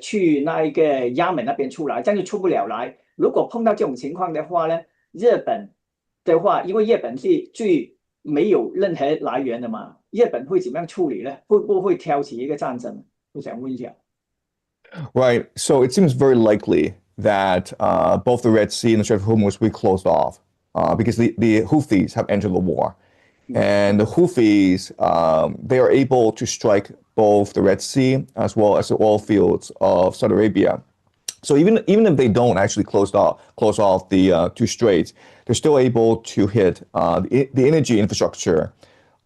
去那个也门那边出来，这样就出不了来。如果碰到这种情况的话呢，日本的话，因为日本是最没有任何来源的嘛，日本会怎么样处理呢？会不会挑起一个战争？我想问一下。 Right. So it seems very likely that both the Red Sea and the Strait of Hormuz will be closed off because the Houthis have entered the war. And the Houthis, they are able to strike both the Red Sea as well as the oil fields of Saudi Arabia. So even if they don't actually close off the 2 straits, they're still able to hit the energy infrastructure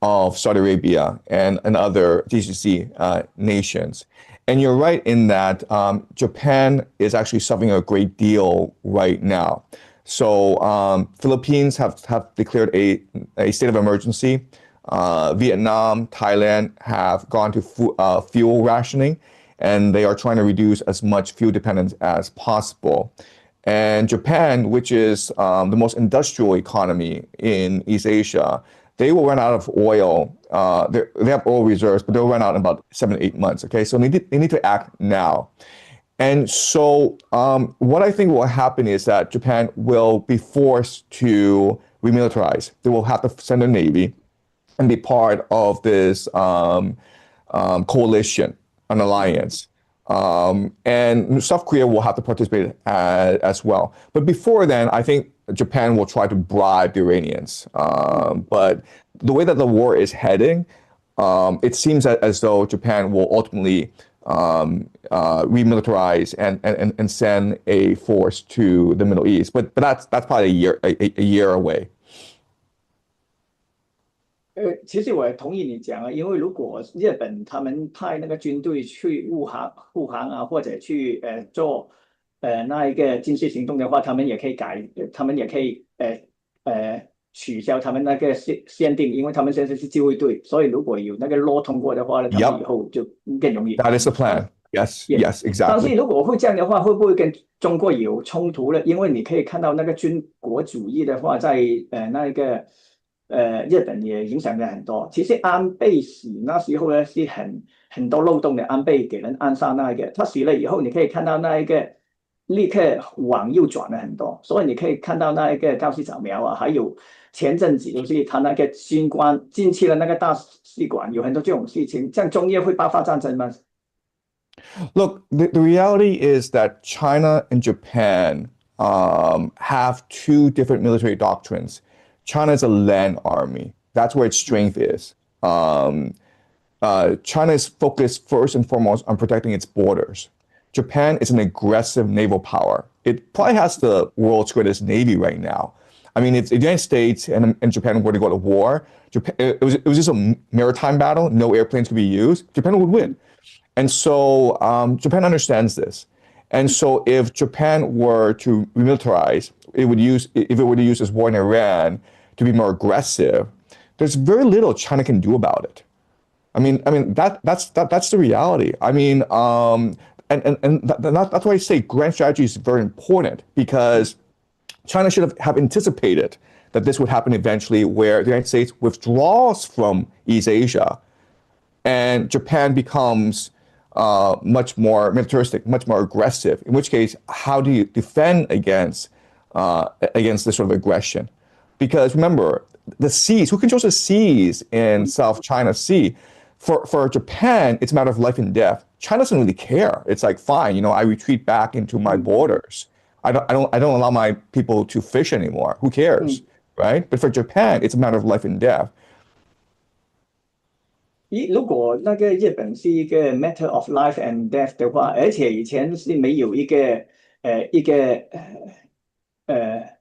of Saudi Arabia and other GCC nations. And you're right in that Japan is actually suffering a great deal right now. So Philippines have declared a state of emergency. Vietnam, Thailand have gone to fuel rationing, and they are trying to reduce as much fuel dependence as possible. And Japan, which is the most industrial economy in East Asia, they will run out of oil. They have oil reserves, but they'll run out in about 7 to 8 months. Okay, so they need to act now. And so what I think will happen is that Japan will be forced to remilitarize. They will have to send a navy and be part of this coalition, an alliance. And South Korea will have to participate as well. But before then, I think Japan will try to bribe the Iranians. But the way that the war is heading, it seems as though Japan will ultimately remilitarize and send a force to the Middle East. But that's probably a year away. 其实我也同意你讲啊，因为如果日本他们派那个军队去护航啊，或者去做那一个军事行动的话，他们也可以取消他们那个限定，因为他们现在是自卫队，所以如果有那个 law 通过的话呢，他们以后就更容易。That is the plan. Yes, yes, exactly. 但是如果会这样的话，会不会跟中国有冲突呢？因为你可以看到那个军国主义的话，在那一个日本也影响了很多。其实安倍死那时候呢是很多漏洞的，安倍给人暗杀那一个，他死了以后，你可以看到那一个立刻往右转了很多，所以你可以看到那一个高市早苗啊，还有前阵子就是他那个军官进去了那个大使馆，有很多这种事情，这样中越会爆发战争吗？ Look, the reality is that China and Japan have two different military doctrines. China is a land army. That's where its strength is. China is focused first and foremost on protecting its borders. Japan is an aggressive naval power. It probably has the world's greatest navy right now. I mean, if the United States and Japan were to go to war, it was just a maritime battle. No airplanes could be used. Japan would win. And so Japan understands this. And so if Japan were to remilitarize, if it were to use this war in Iran to be more aggressive, there's very little China can do about it. I mean that's the reality. I mean, that's why I say grand strategy is very important, because China should have anticipated that this would happen eventually, where the United States withdraws from East Asia and Japan becomes much more militaristic, much more aggressive. In which case, how do you defend against this sort of aggression? Because remember, the seas, who controls the seas in South China Sea? For Japan, it's a matter of life and death. China doesn't really care. It's like, fine, I retreat back into my borders. I don't allow my people to fish anymore. Who cares, right? But for Japan, it's a matter of life and death. 如果那个日本是一个 matter of life and death 的话，而且以前是没有一个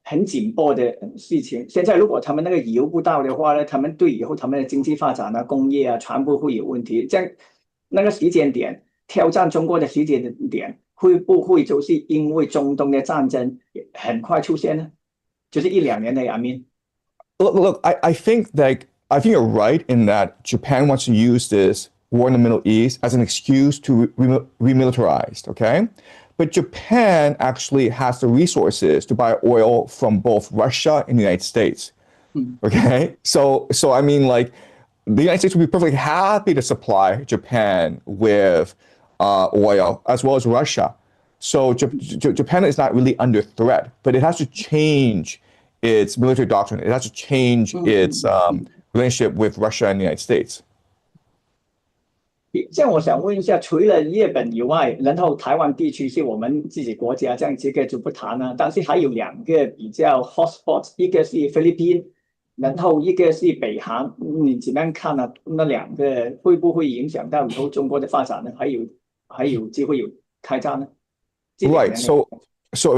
很紧迫的事情，现在如果他们那个油不到的话呢，他们对以后他们的经济发展啊、工业啊，全部会有问题。这样那个时间点挑战中国的时间点，会不会就是因为中东的战争很快出现呢？就是1-2年内 I mean. Look, I think you're right in that Japan wants to use this war in the Middle East as an excuse to remilitarize, okay? But Japan actually has the resources to buy oil from both Russia and the United States, okay? So I mean, like, the United States would be perfectly happy to supply Japan with oil, as well as Russia. So Japan is not really under threat, but it has to change its military doctrine. It has to change its relationship with Russia and the United States. 这样我想问一下，除了日本以外，然后台湾地区是我们自己国家，这样这个就不谈了。但是还有2个比较 hotspots， 一个是菲律宾，然后一个是北韩。你怎么样看呢？那2个会不会影响到以后中国的发展呢？还有机会有开战呢？ Right. So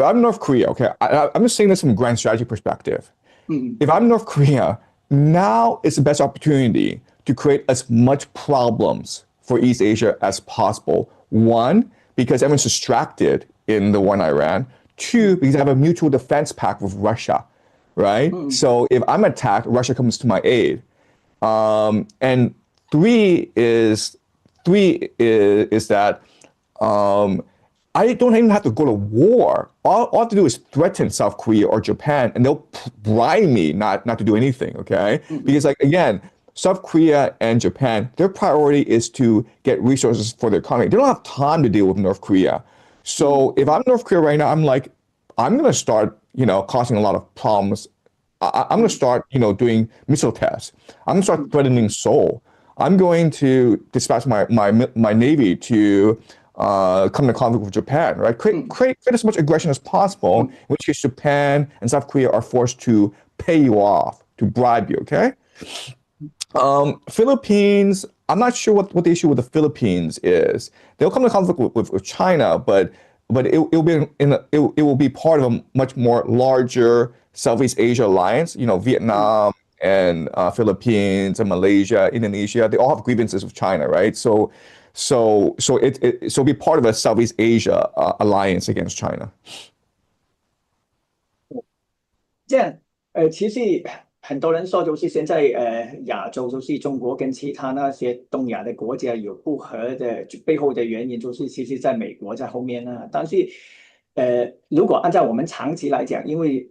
I'm North Korea. Okay, I'm just saying this from a grand strategy perspective. If I'm North Korea, now is the best opportunity to create as much problems for East Asia as possible. One, because everyone's distracted in the war in Iran. Two, because I have a mutual defense pact with Russia, right? So if I'm attacked, Russia comes to my aid. And three is that I don't even have to go to war. All I have to do is threaten South Korea or Japan, and they'll bribe me not to do anything, okay? Because like, again, South Korea and Japan, their priority is to get resources for their economy. They don't have time to deal with North Korea. So if I'm North Korea right now, I'm like, I'm going to start, causing a lot of problems. I'm going to start, doing missile tests. I'm going to start threatening Seoul. I'm going to dispatch my navy to come to conflict with Japan, right? Create as much aggression as possible, in which case Japan and South Korea are forced to pay you off, to bribe you, okay? Philippines, I'm not sure what the issue with the Philippines is. They'll come to conflict with China, but it will be part of a much more larger Southeast Asia alliance. Vietnam and Philippines and Malaysia, Indonesia, they all have grievances with China, right? So it'll be part of a Southeast Asia alliance against China. 这样，其实很多人说，就是现在亚洲就是中国跟其他那些东亚的国家有不和的背后的原因，就是其实在美国在后面呢。但是如果按照我们长期来讲，因为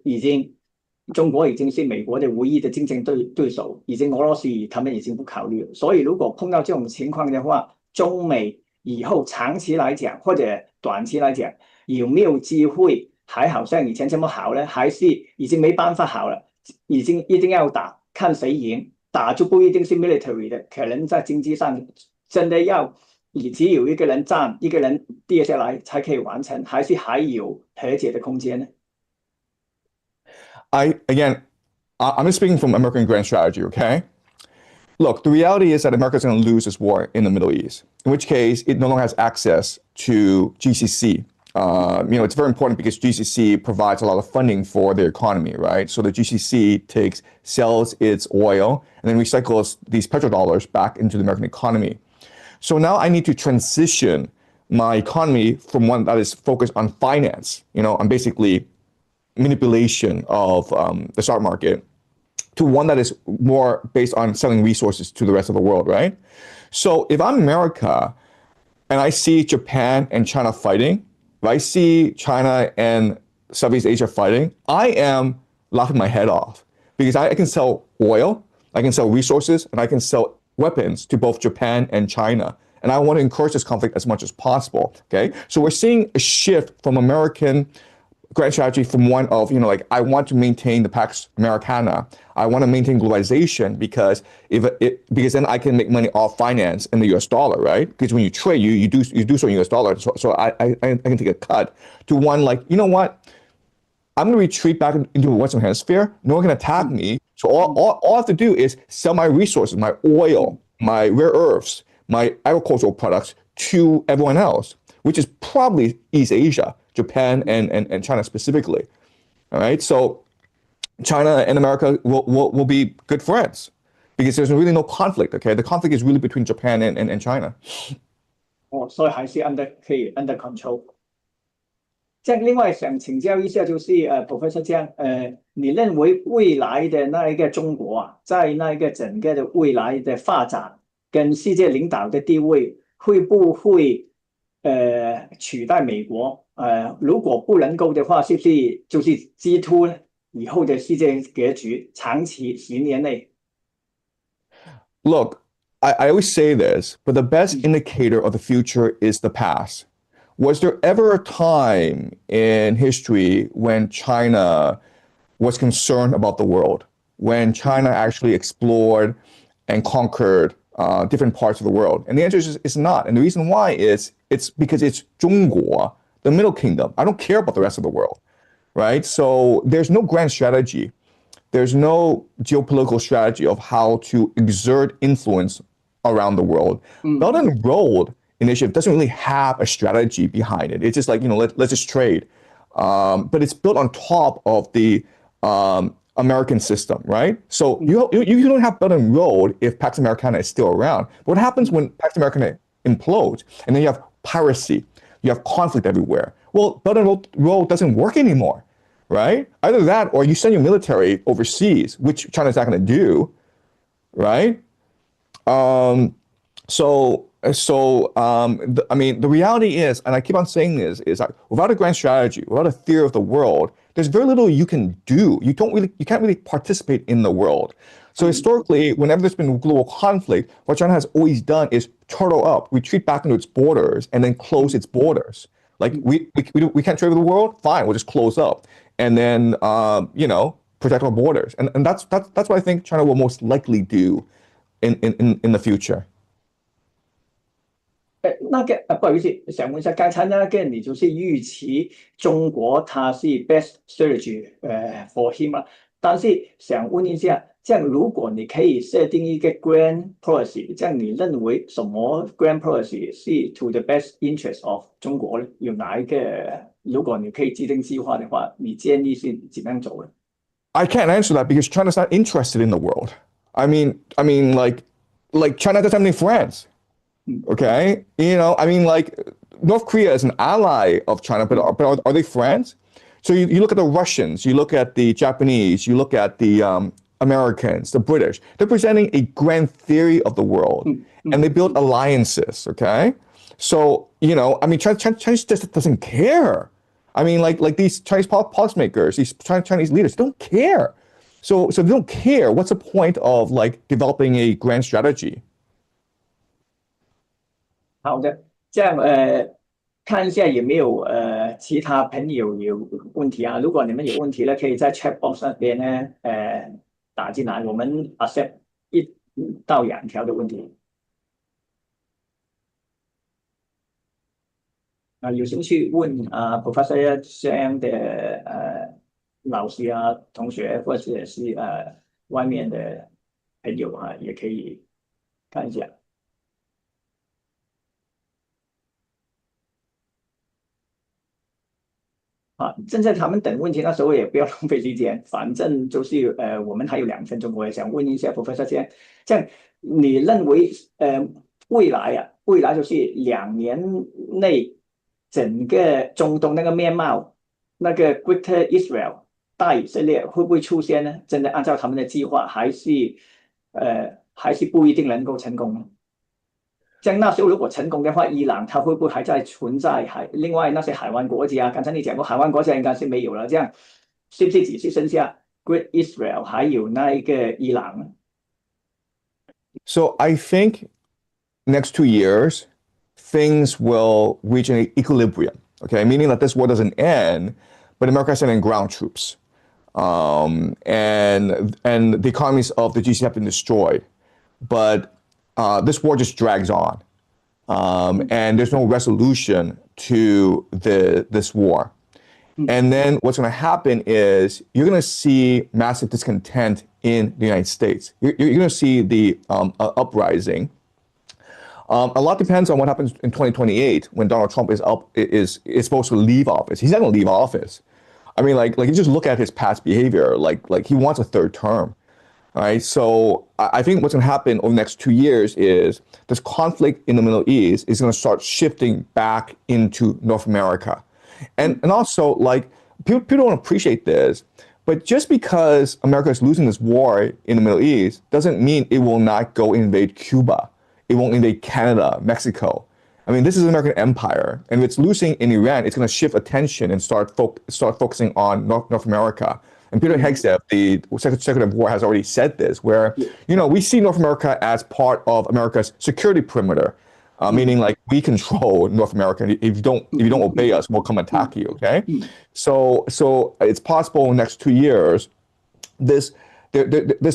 中国已经是美国的唯一的竞争对手，俄罗斯他们已经不考虑了。所以如果碰到这种情况的话，中美以后长期来讲或者短期来讲，有没有机会还好像以前这么好呢？还是已经没办法好了？一定要打，看谁赢。打就不一定是 military 的，可能在经济上真的要只有一个人站，一个人跌下来才可以完成，还是还有和解的空间呢？ I'm just speaking from American grand strategy, okay? Look, the reality is that America is going to lose this war in the Middle East, in which case it no longer has access to GCC. It's very important because GCC provides a lot of funding for their economy, right? So the GCC sells its oil and then recycles these petrodollars back into the American economy. So now I need to transition my economy from one that is focused on finance, on basically manipulation of the stock market, to one that is more based on selling resources to the rest of the world, right? So if I'm America and I see Japan and China fighting, if I see China and Southeast Asia fighting, I am laughing my head off because I can sell oil, I can sell resources, and I can sell weapons to both Japan and China. And I want to encourage this conflict as much as possible, okay? So we're seeing a shift from American grand strategy from one of, I want to maintain the Pax Americana. I want to maintain globalization because then I can make money off finance in the US dollar, right? Because when you trade, you do so in US dollar. So I can take a cut to one like, you know what? I'm going to retreat back into the Western Hemisphere. No one can attack me. So all I have to do is sell my resources, my oil, my rare earths, my agricultural products to everyone else, which is probably East Asia, Japan and China specifically. All right. So China and America will be good friends because there's really no conflict. Okay. The conflict is really between Japan and China. 所以还是可以 under control。这样，另外想请教一下，就是Professor 这样，你认为未来的那一个中国啊，在那一个整个的未来的发展跟世界领导的地位，会不会取代美国？如果不能够的话，是不是就是激突以后的世界格局，长期10年内？ Look, I always say this, but the best indicator of the future is the past. Was there ever a time in history when China was concerned about the world? When China actually explored and conquered different parts of the world? And the answer is it's not. And the reason why is it's because it's 中国, the Middle Kingdom. I don't care about the rest of the world, right? So there's no grand strategy. There's no geopolitical strategy of how to exert influence around the world. Belt and Road Initiative doesn't really have a strategy behind it. It's just like, let's just trade. But it's built on top of the American system, right? So you don't have Belt and Road if Pax Americana is still around. What happens when Pax Americana implodes. And then you have piracy. You have conflict everywhere. Well, Belt and Road doesn't work anymore, right? Either that or you send your military overseas, which China's not going to do, right? I mean, the reality is, and I keep on saying this, is that without a grand strategy, without a theory of the world, there's very little you can do. You can't really participate in the world. So historically, whenever there's been global conflict, what China has always done is turtle up, retreat back into its borders, and then close its borders. Like we can't trade with the world, fine, we'll just close up, and then protect our borders. And that's what I think China will most likely do in the future. 不好意思，想问一下，刚才那个你就是预期中国它是 best strategy for him 啊，但是想问一下，这样如果你可以设定一个 grand policy， 这样你认为什么 grand policy 是 to the best interest of 中国呢？有哪一个？如果你可以制定计划的话，你建议是怎么样走呢？ I can't answer that because China's not interested in the world. I mean, like China doesn't have any friends. Okay, I mean, like North Korea is an ally of China, but are they friends? So you look at the Russians, you look at the Japanese, you look at the Americans, the British. They're presenting a grand theory of the world, and they build alliances. Okay, so I mean, China just doesn't care. I mean, like these Chinese policymakers, these Chinese leaders don't care. So they don't care. What's the point of like developing a grand strategy? 好的，这样看一下有没有其他朋友有问题啊？如果你们有问题呢，可以在 chat box 那边呢打进来，我们 accept 1到2条的问题。有兴趣问Professor Jiang 的老师啊、同学或者是外面的朋友啊，也可以看一下。正在他们等问题，那时候也不要浪费时间，反正就是我们还有2分钟，我也想问一下 Professor 这样你认为未来就是2年内整个中东那个面貌，那个 Greater Israel 大以色列会不会出现呢？真的按照他们的计划，还是不一定能够成功呢？这样那时候如果成功的话，伊朗它会不会还在存在？另外那些海湾国家，刚才你讲过，海湾国家应该是没有了。这样是不是只是剩下 Great Israel 还有那一个伊朗呢？ So I think next 2 years things will reach an equilibrium. Okay, meaning that this war doesn't end, but America is sending ground troops, and the economies of the GCC have been destroyed, but this war just drags on, and there's no resolution to this war. And then what's going to happen is you're going to see massive discontent in the United States. You're going to see the uprising. A lot depends on what happens in 2028 when Donald Trump is supposed to leave office. He's not going to leave office. I mean, like you just look at his past behavior, like he wants a 3rd term. All right, so I think what's going to happen over the next 2 years is this conflict in the Middle East is going to start shifting back into North America. And also, like, people don't appreciate this, but just because America is losing this war in the Middle East doesn't mean it will not go invade Cuba. It won't invade Canada, Mexico. I mean, this is an American empire, and if it's losing in Iran, it's going to shift attention and start focusing on North America. And Peter Hegseth, the Secretary of War, has already said this, where we see North America as part of America's security perimeter, meaning like we control North America. If you don't obey us, we'll come attack you. Okay, so it's possible in the next 2 years, this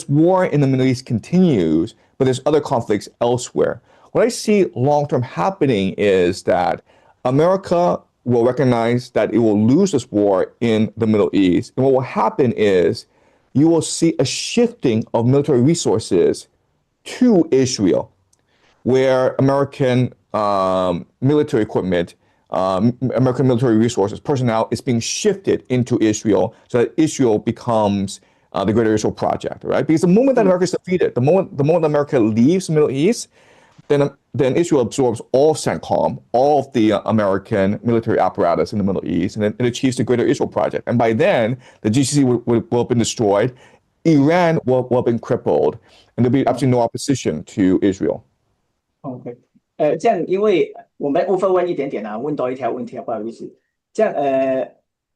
war in the Middle East continues, but there's other conflicts elsewhere. What I see long-term happening is that America will recognize that it will lose this war in the Middle East. And what will happen is you will see a shifting of military resources to Israel, where American military equipment, American military resources, personnel is being shifted into Israel so that Israel becomes the Greater Israel Project, right? Because the moment that America is defeated, the moment America leaves the Middle East, then Israel absorbs all of CENTCOM, all of the American military apparatus in the Middle East, and then it achieves the Greater Israel Project. And by then, the GCC will have been destroyed, Iran will have been crippled, and there'll be absolutely no opposition to Israel. OK， 这样，因为我们 over 问一点点啊，问多一条问题啊，不好意思。这样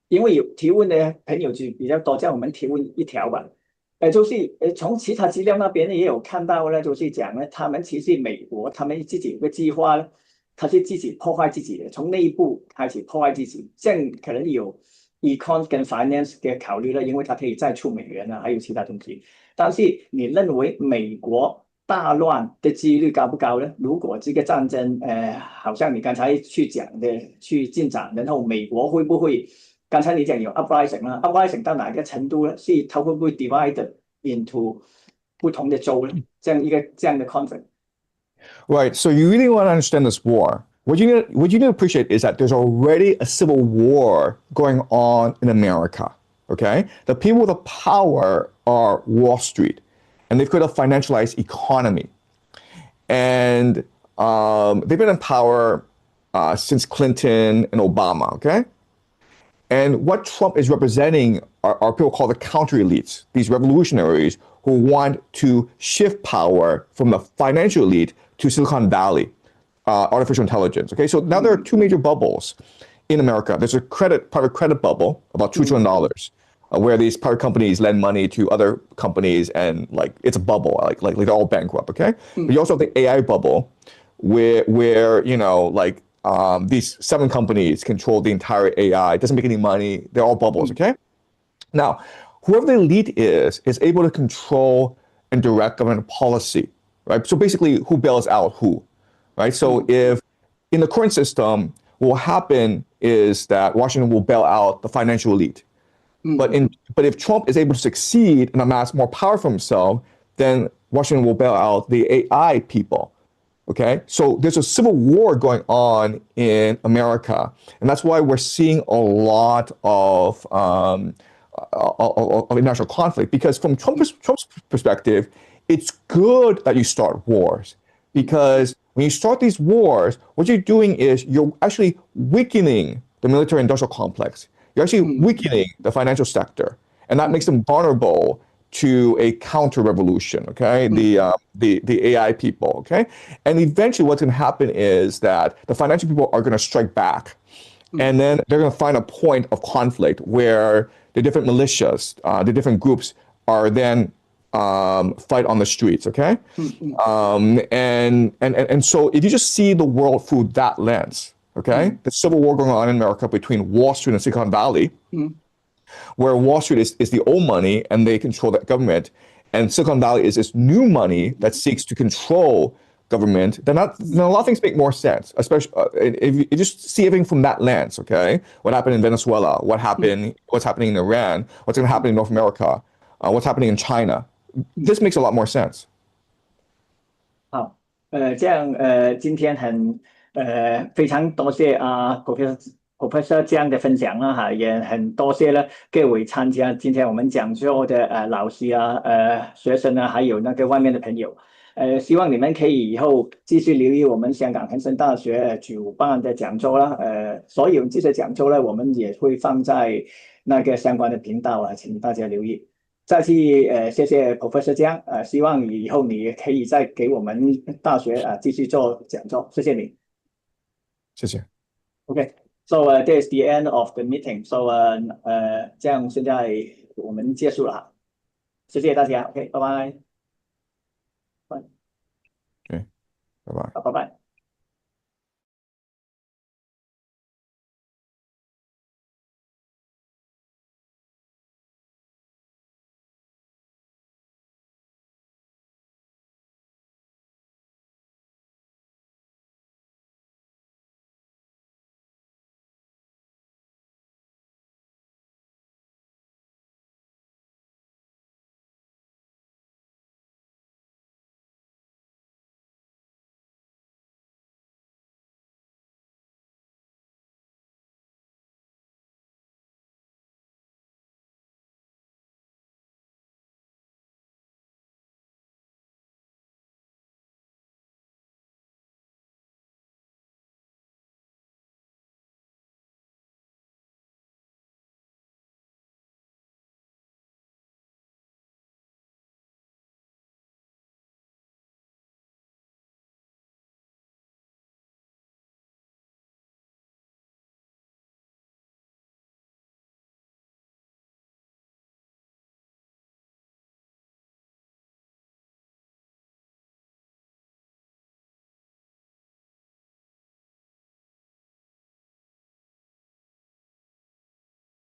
因为有提问的朋友就比较多，这样我们提问一条吧。就是从其他资料那边也有看到呢，就是讲呢，他们其实美国他们自己有个计划呢，他是自己破坏自己的，从内部开始破坏自己，这样可能有 econ 跟 finance 的考虑了，因为它可以再出美元啊，还有其他东西。但是你认为美国大乱的几率高不高呢？如果这个战争好像你刚才去讲的去进展，然后美国会不会？刚才你讲有 uprising 啦 ，uprising 到哪个程度呢？是它会不会 divide into 不同的州呢？这样的 conflict。 Right. So you really want to understand this war. What you need to appreciate is that there's already a civil war going on in America. Okay, the people with the power are Wall Street, and they've created a financialized economy, and they've been in power since Clinton and Obama. Okay. And what Trump is representing are people called the counter elites, these revolutionaries who want to shift power from the financial elite to Silicon Valley, artificial intelligence. Okay, so now there are two major bubbles in America. There's a private credit bubble, about $2 trillion, where these private companies lend money to other companies, and like it's a bubble, like they're all bankrupt. Okay, but you also have the AI bubble, where you know, like these 7 companies control the entire AI. It doesn't make any money. They're all bubbles, okay? Now, whoever the elite is able to control and direct government policy, right? So basically, who bails out who, right? So if in the current system, what will happen is that Washington will bail out the financial elite. But if Trump is able to succeed and amass more power for himself, then Washington will bail out the AI people. Okay, so there's a civil war going on in America, and that's why we're seeing a lot of international conflict. Because from Trump's perspective, it's good that you start wars, because when you start these wars, what you're doing is you're actually weakening the military-industrial complex. You're actually weakening the financial sector, and that makes them vulnerable to a counter revolution, okay? The AI people, okay? And eventually what's going to happen is that the financial people are going to strike back, and then they're going to find a point of conflict where the different militias, the different groups are then fight on the streets, okay? And so if you just see the world through that lens, okay? The civil war going on in America between Wall Street and Silicon Valley, where Wall Street is the old money and they control that government, and Silicon Valley is this new money that seeks to control government, then a lot of things make more sense, especially if you just see everything from that lens, okay? What happened in Venezuela, what's happening in Iran, what's going to happen in North America, what's happening in China. This makes a lot more sense. 好，这样今天非常多谢Professor 这样的分享了哈，也很多谢了各位参加今天我们讲座的老师啊、学生啊，还有那个外面的朋友。希望你们可以以后继续留意我们香港恒生大学主办的讲座啦。所有这些讲座呢，我们也会放在那个相关的频道啊，请大家留意。再次谢谢 Professor 江，希望以后你可以再给我们大学继续做讲座，谢谢你。谢谢。OK。So that is the end of the meeting. So 这样现在我们结束了，谢谢大家。OK， 拜拜。OK，拜拜。拜拜。